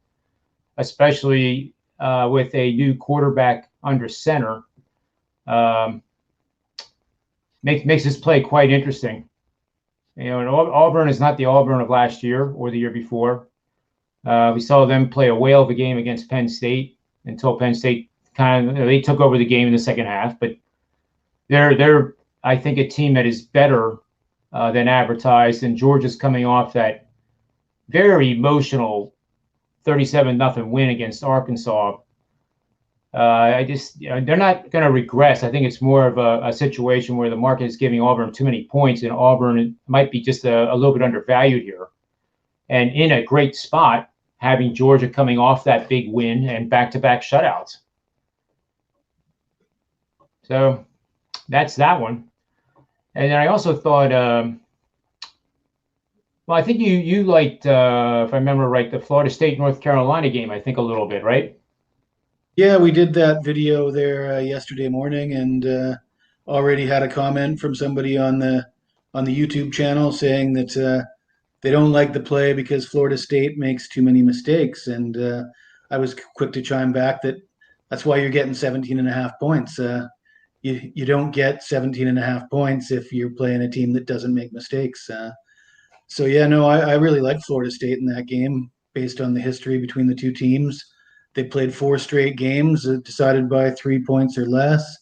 especially with a new quarterback under center. Makes this play quite interesting. And Auburn is not the Auburn of last year or the year before. We saw them play a whale of a game against Penn State until Penn State they took over the game in the second half. But they're I think a team that is better than advertised, and Georgia's coming off that very emotional 37-0 win against Arkansas. I just, they're not going to regress. I think it's more of a situation where the market is giving Auburn too many points, and Auburn might be just a little bit undervalued here. And in a great spot, having Georgia coming off that big win and back-to-back shutouts. So that's that one. And then I also thought, well, I think you liked, if I remember right, the Florida State-North Carolina game, I think a little bit, right? Yeah, we did that video there yesterday morning, and already had a comment from somebody on the YouTube channel saying that they don't like the play because Florida State makes too many mistakes. And I was quick to chime back that that's why you're getting 17 and a half points. You don't get 17 and a half points if you're playing a team that doesn't make mistakes. So yeah, no, I really like Florida State in that game based on the history between the two teams. They played 4 straight games decided by 3 points or less.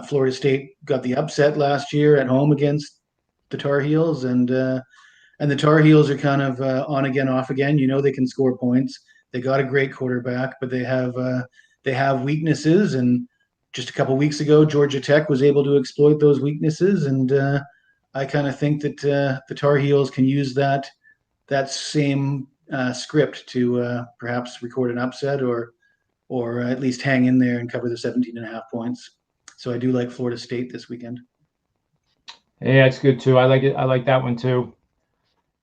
Florida State got the upset last year at home against the Tar Heels, and the Tar Heels are kind of on again, off again. You know, they can score points. They got a great quarterback, but they have weaknesses. And just a couple weeks ago, Georgia Tech was able to exploit those weaknesses, and I kind of think that the Tar Heels can use that same script to perhaps record an upset or at least hang in there and cover the 17 and a half points. So I do like Florida State this weekend. Yeah, it's good too. I like it. I like that one too.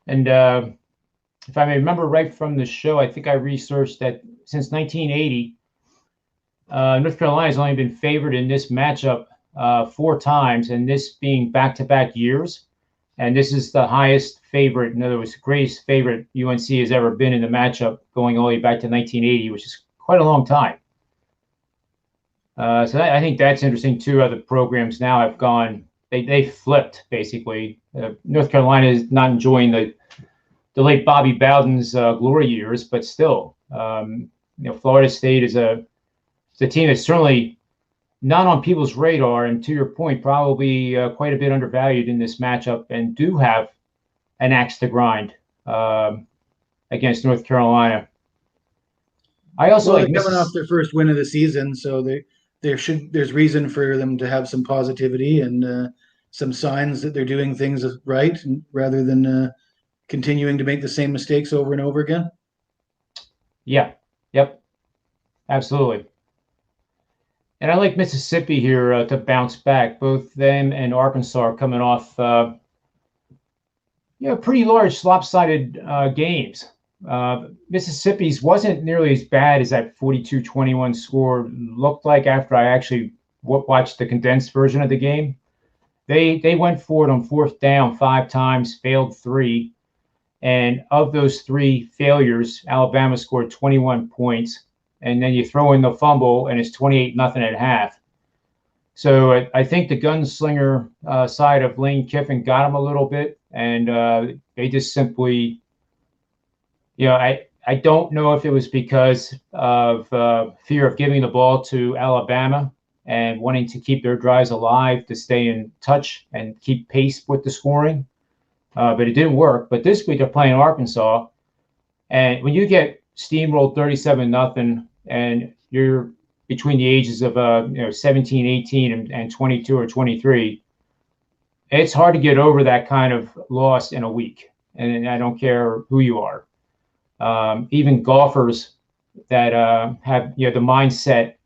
And if I may remember right from the show, I think I researched that since 1980, North Carolina has only been favored in this matchup 4 times, and this being back-to-back years. And this is the highest favorite, in other words, the greatest favorite UNC has ever been in the matchup, going all the way back to 1980, which is quite a long time. So I think that's interesting too. Other programs now have gone, they flipped basically. North Carolina is not enjoying the late Bobby Bowden's glory years, but still, Florida State is a team that's certainly not on people's radar, and to your point, probably quite a bit undervalued in this matchup, and do have an axe to grind against North Carolina. I also like coming off their first win of the season, so there's reason for them to have some positivity and some signs that they're doing things right, rather than continuing to make the same mistakes over and over again. Yeah. Yep. Absolutely. And I like Mississippi here to bounce back. Both them and Arkansas are coming off, pretty large lopsided games. Mississippi's wasn't nearly as bad as that 42-21 score looked like after I actually watched the condensed version of the game. They went for it on 4th down 5 times, failed 3. And of those 3 failures, Alabama scored 21 points. And then you throw in the fumble, and it's 28-0 at half. So I think the gunslinger side of Lane Kiffin got him a little bit, and they just simply, I don't know if it was because of fear of giving the ball to Alabama and wanting to keep their drives alive to stay in touch and keep pace with the scoring, but it didn't work. But this week they're playing Arkansas, and when you get steamrolled 37-0, and you're between the ages of 17, 18, and 22 or 23, it's hard to get over that kind of loss in a week. And I don't care who you are. Even golfers that have the mindset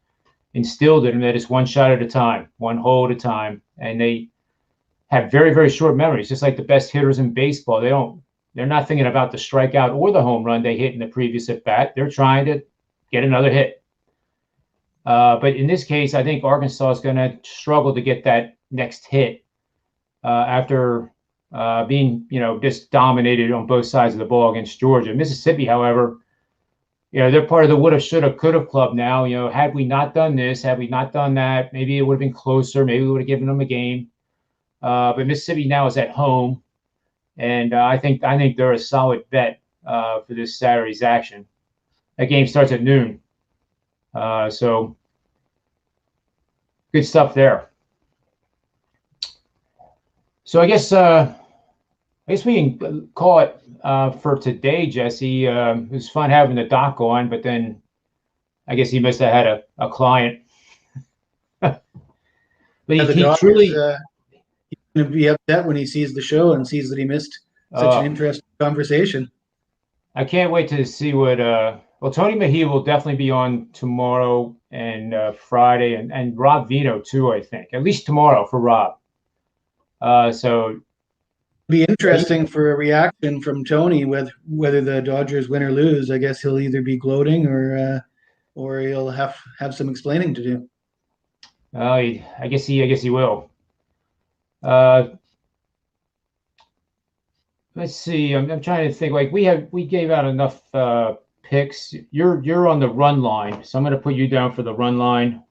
instilled in them that it's one shot at a time, one hole at a time, and they have very, very short memories, just like the best hitters in baseball. They're not thinking about the strikeout or the home run they hit in the previous at bat. They're trying to get another hit. But in this case, I think Arkansas is going to struggle to get that next hit after being, just dominated on both sides of the ball against Georgia. Mississippi, however, they're part of the woulda, shoulda, coulda club now. Had we not done this, had we not done that, maybe it would have been closer. Maybe we would have given them a game. But Mississippi now is at home, and I think they're a solid bet for this Saturday's action. That game starts at noon. So good stuff there. So I guess we can call it for today, Jesse. It was fun having the doc on, but then I guess he must have had a client. But he Dodgers, truly he's going to be upset when he sees the show and sees that he missed such an interesting conversation. I can't wait to see what Tony Mejia will definitely be on tomorrow and Friday, and Rob Vino too, I think. At least tomorrow for Rob. So it'd be interesting for a reaction from Tony with whether the Dodgers win or lose. I guess he'll either be gloating or he'll have some explaining to do. I guess he will. Let's see. I'm trying to think. Like we gave out enough picks. You're on the run line, so I'm going to put you down for the run line.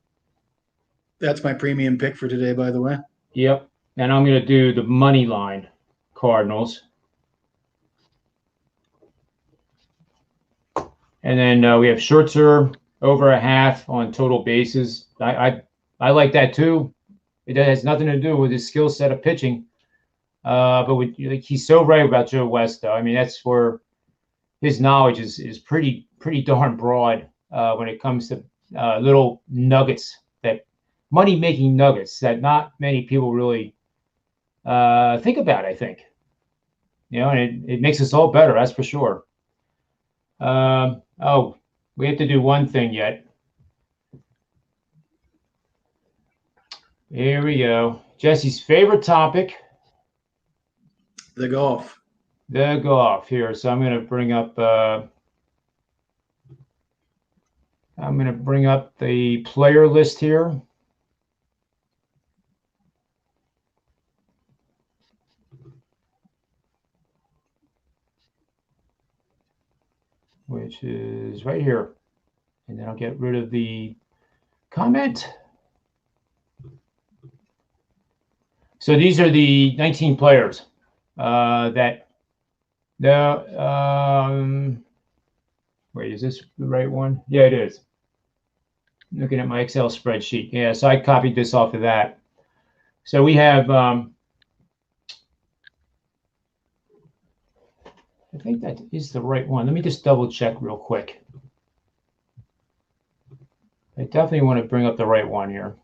That's my premium pick for today, by the way. Yep, and I'm going to do the money line, Cardinals. And then we have Scherzer over a half on total bases. I like that too. It has nothing to do with his skill set of pitching. But he's so right about Joe West, though. I mean, that's where his knowledge is pretty darn broad when it comes to little nuggets, that money-making nuggets that not many people really think about, I think. And it makes us all better, that's for sure. We have to do one thing yet. Here we go. Jesse's favorite topic. The golf here. So I'm going to bring up the player list here. Which is right here. And then I'll get rid of the comment. So these are the 19 players. Wait, is this the right one? Yeah, it is. Looking at my Excel spreadsheet. Yeah, so I copied this off of that. So we have, I think that is the right one. Let me just double check real quick. I definitely want to bring up the right one here.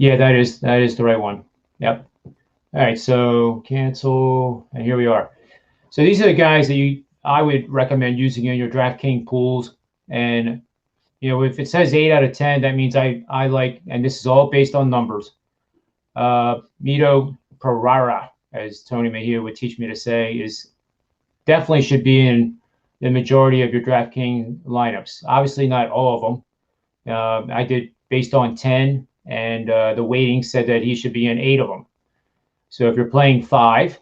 Yeah, that is the right one. Yep. All right, so cancel, and here we are. So these are the guys that I would recommend using in your DraftKings pools. And if it says 8 out of 10, that means I like, and this is all based on numbers. Mito Pereira, as Tony Mejia would teach me to say, definitely should be in the majority of your DraftKings lineups. Obviously, not all of them. I did based on 10. And the weighting said that he should be in 8 of them. So if you're playing 5,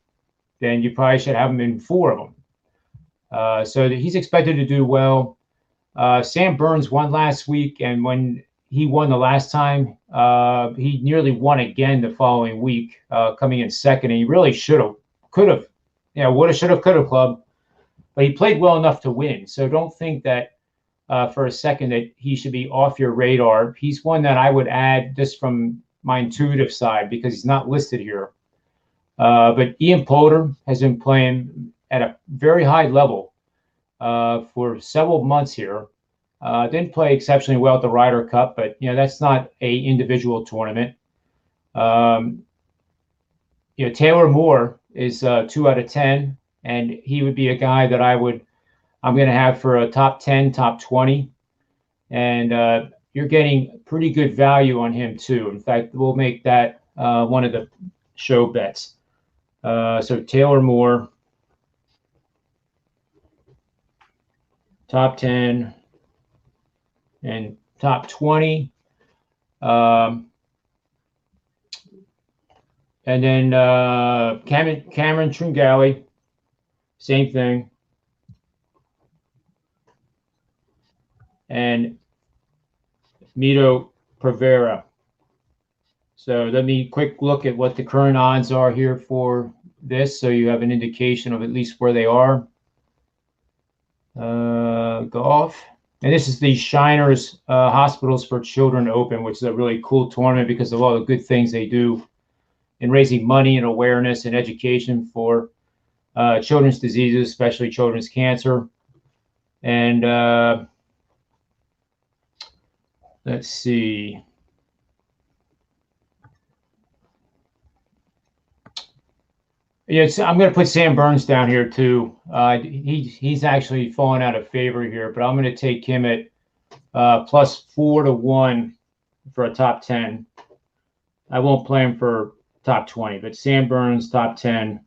then you probably should have him in 4 of them. So he's expected to do well. Sam Burns won last week, and when he won the last time, he nearly won again the following week, coming in second. And he really could have, woulda, shoulda, coulda club. But he played well enough to win. So don't think that for a second that he should be off your radar. He's one that I would add just from my intuitive side because he's not listed here. But Ian Poulter has been playing at a very high level for several months here. Didn't play exceptionally well at the Ryder Cup, but that's not a individual tournament. Taylor Moore is 2 out of 10, and he would be a guy that I'm going to have for a top 10, top 20. And you're getting pretty good value on him, too. In fact, we'll make that one of the show bets. So Taylor Moore, top 10 and top 20. And then Cameron Tringale, same thing. And Mito Pereira. So let me quick look at what the current odds are here for this, so you have an indication of at least where they are. Golf. And this is the Shiners Hospitals for Children Open, which is a really cool tournament because of all the good things they do in raising money and awareness and education for children's diseases, especially children's cancer. And let's see. Yeah, I'm going to put Sam Burns down here too. He's actually fallen out of favor here, but I'm going to take him at plus 4-1 for a top 10. I won't play him for top 20, but Sam Burns top 10,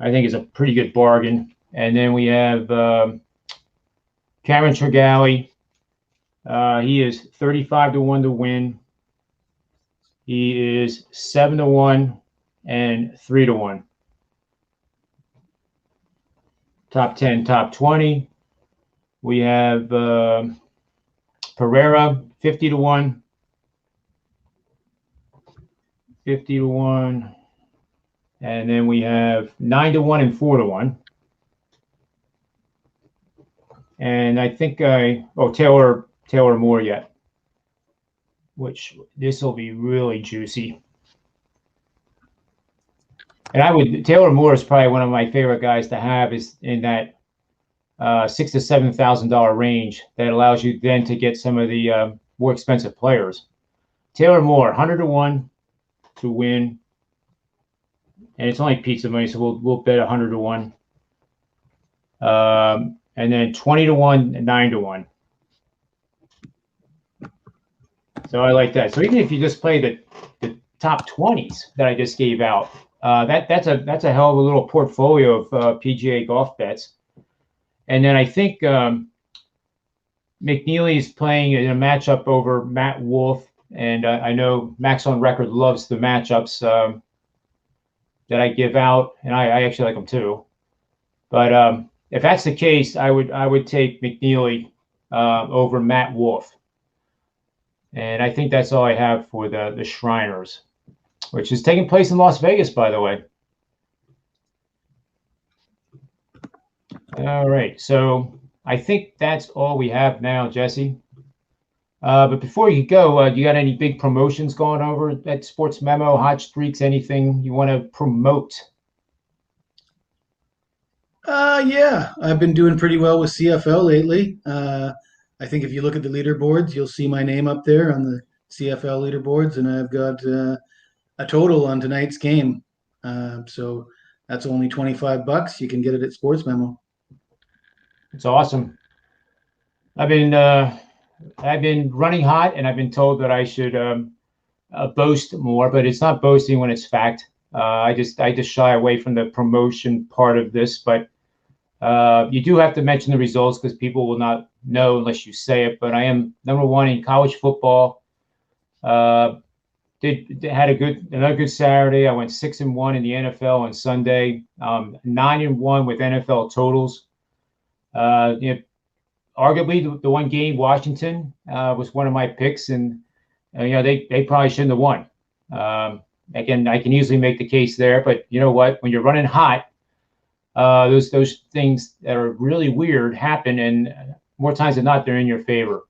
I think is a pretty good bargain. And then we have Cameron Tregali. He is 35-1 to win. He is 7-1 and 3-1. Top 10, top 20. We have Pereira, 50-1. 50-1. And then we have 9-1 and 4-1. And I think Taylor Moore yet, which this will be really juicy. And Taylor Moore is probably one of my favorite guys to have, is in that $6,000 to $7,000 range that allows you then to get some of the more expensive players. Taylor Moore, 100-1 to win, and it's only pizza money, so we'll bet 100-1. And then 20-1 and 9-1. So I like that. So even if you just play the top 20s that I just gave out, that's a hell of a little portfolio of PGA golf bets. And then I think McNeely is playing in a matchup over Matt Wolff, and I know Max on Record loves the matchups that I give out, and I actually like them too. But if that's the case, I would take McNeely over Matt Wolff. And I think that's all I have for the Shriners, which is taking place in Las Vegas, by the way. All right, so I think that's all we have now, Jesse. But before you go, you got any big promotions going over at Sports Memo, hot streaks, anything you want to promote? Yeah, I've been doing pretty well with CFL lately. I think if you look at the leaderboards, you'll see my name up there on the CFL leaderboards, and I've got a total on tonight's game. So that's only $25. You can get it at Sports Memo. It's awesome. I've been running hot, and I've been told that I should boast more, but it's not boasting when it's fact. I just shy away from the promotion part of this, but you do have to mention the results because people will not know unless you say it. But I am #1 in college football. Had another good Saturday. I went 6-1 in the NFL on Sunday. 9-1 with NFL totals. Arguably the one game, Washington, was one of my picks, and they probably shouldn't have won. Again, I can easily make the case there, but you know what? When you're running hot, those things that are really weird happen, and more times than not, they're in your favor.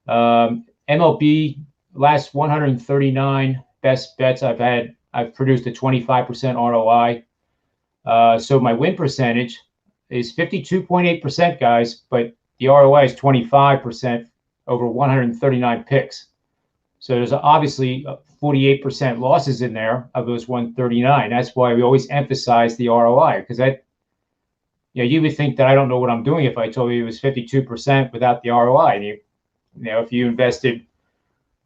MLB, last 139 best bets I've produced a 25% ROI. So my win percentage is 52.8%, guys, but the ROI is 25% over 139 picks. So there's obviously 48% losses in there of those 139. That's why we always emphasize the ROI, because you would think that I don't know what I'm doing if I told you it was 52% without the ROI. And if you invested,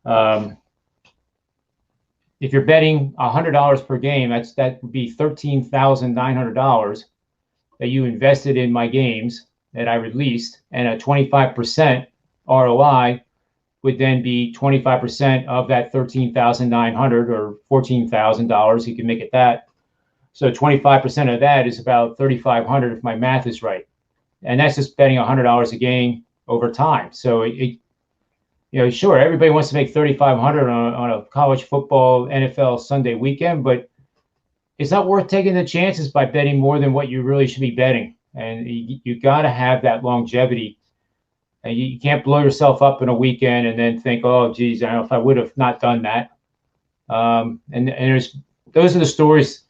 if you're betting $100 per game, that would be $13,900 that you invested in my games that I released, and a 25% ROI would then be 25% of that $13,900 or $14,000. You can make it that. So 25% of that is about $3,500 if my math is right, and that's just betting $100 a game over time. So sure, everybody wants to make $3,500 on a college football NFL Sunday weekend, but it's not worth taking the chances by betting more than what you really should be betting. And you got to have that longevity And you can't blow yourself up in a weekend and then think, oh, geez, I don't know if I would have not done that. And those are the stories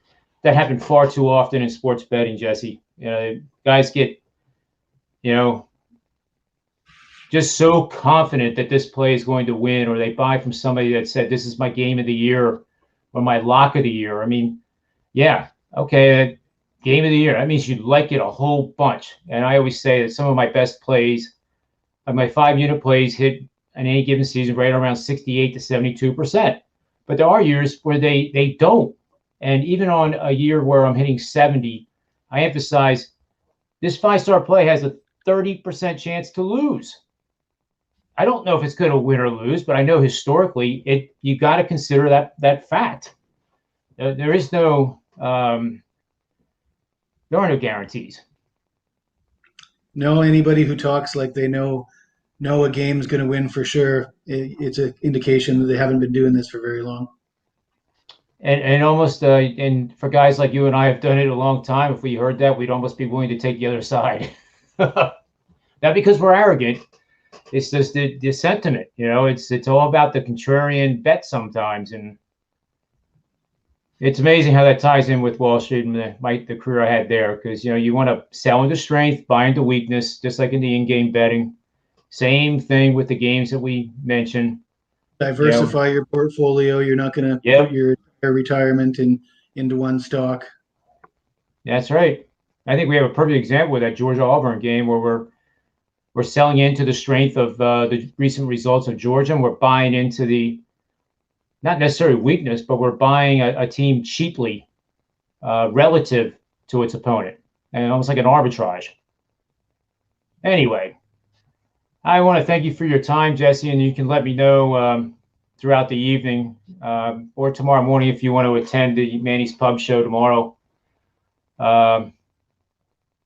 that happen far too often in sports betting, Jesse. Guys get, just so confident that this play is going to win, or they buy from somebody that said, this is my game of the year or my lock of the year. I mean, yeah, okay, game of the year. That means you like it a whole bunch. And I always say that some of my best plays, like my 5-unit plays, hit in any given season right around 68 to 72%. But there are years where they don't. And even on a year where I'm hitting 70, I emphasize this 5-star play has a 30% chance to lose. I don't know if it's going to win or lose, but I know historically you got to consider that fact. There is no there are no guarantees. No, anybody who talks like they know a game's going to win for sure, it's an indication that they haven't been doing this for very long. And almost and for guys like you and I have done it a long time, if we heard that, we'd almost be willing to take the other side. Not because we're arrogant. It's just the sentiment, it's all about the contrarian bet sometimes. And it's amazing how that ties in with Wall Street and the career I had there. Because, you want to sell into strength, buy into weakness, just like in the in-game betting. Same thing with the games that we mentioned. Diversify your portfolio. You're not going to put your retirement into one stock. That's right. I think we have a perfect example with that Georgia-Auburn game where we're selling into the strength of the recent results of Georgia, and we're buying into the, not necessarily weakness, but we're buying a team cheaply relative to its opponent, and almost like an arbitrage. Anyway, I want to thank you for your time, Jesse, and you can let me know throughout the evening or tomorrow morning if you want to attend the Manny's Pub show tomorrow.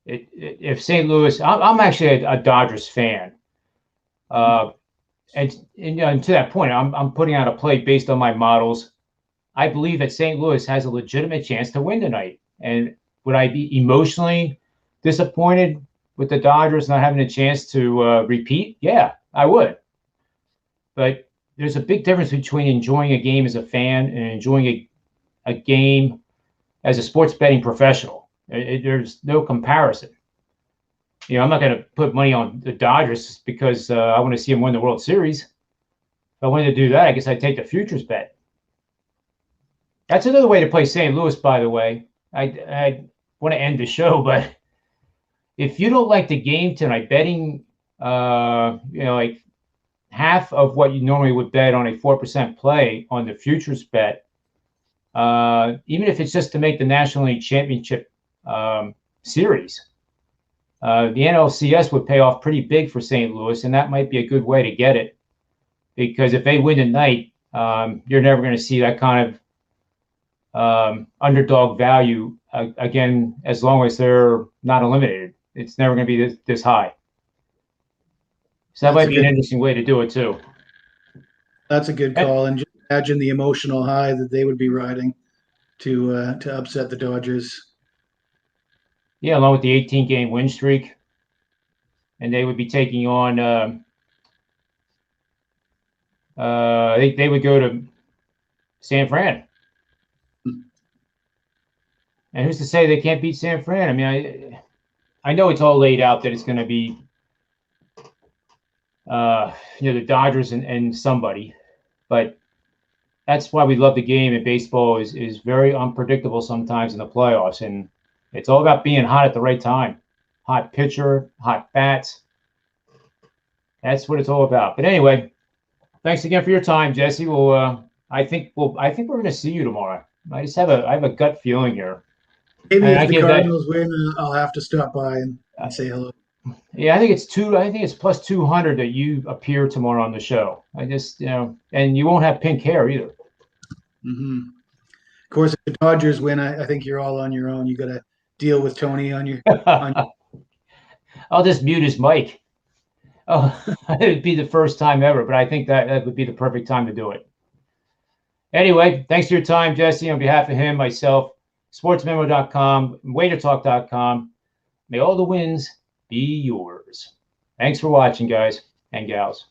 If St. Louis, I'm actually a Dodgers fan, and to that point, I'm putting out a play based on my models. I believe that St. Louis has a legitimate chance to win tonight. And would I be emotionally disappointed with the Dodgers not having a chance to repeat? Yeah, I would. But there's a big difference between enjoying a game as a fan and enjoying a game as a sports betting professional. There's no comparison. I'm not going to put money on the Dodgers because I want to see them win the World Series. If I wanted to do that, I guess I'd take the futures bet. That's another way to play St. Louis, by the way. I want to end the show, but if you don't like the game tonight, betting, like half of what you normally would bet on a 4% play on the futures bet, even if it's just to make the National League Championship series, the NLCS would pay off pretty big for St. Louis, and that might be a good way to get it, because if they win tonight, you're never going to see that kind of underdog value again, as long as they're not eliminated. It's never going to be this high. So that might be an interesting way to do it too. That's a good call, and just imagine the emotional high that they would be riding to upset the Dodgers. Yeah, along with the 18-game win streak. And they would be taking on they would go to San Fran. And who's to say they can't beat San Fran? I mean, I know it's all laid out that it's going to be the Dodgers and somebody, but that's why we love the game. And baseball is very unpredictable sometimes in the playoffs, and it's all about being hot at the right time. Hot pitcher, hot bats. That's what it's all about. But anyway, thanks again for your time, Jesse. I think we're going to see you tomorrow. I have a gut feeling here. Maybe if the Cardinals win, I'll have to stop by and say hello. Yeah, I think it's plus 200 that you appear tomorrow on the show. I just, and you won't have pink hair either. Mm-hmm. Of course, if the Dodgers win, I think you're all on your own. You got to deal with Tony on your. I'll just mute his mic. Oh, it would be the first time ever, but I think that would be the perfect time to do it. Anyway, thanks for your time, Jesse. On behalf of him, myself, sportsmemo.com, waitertalk.com. May all the wins be yours. Thanks for watching, guys and gals.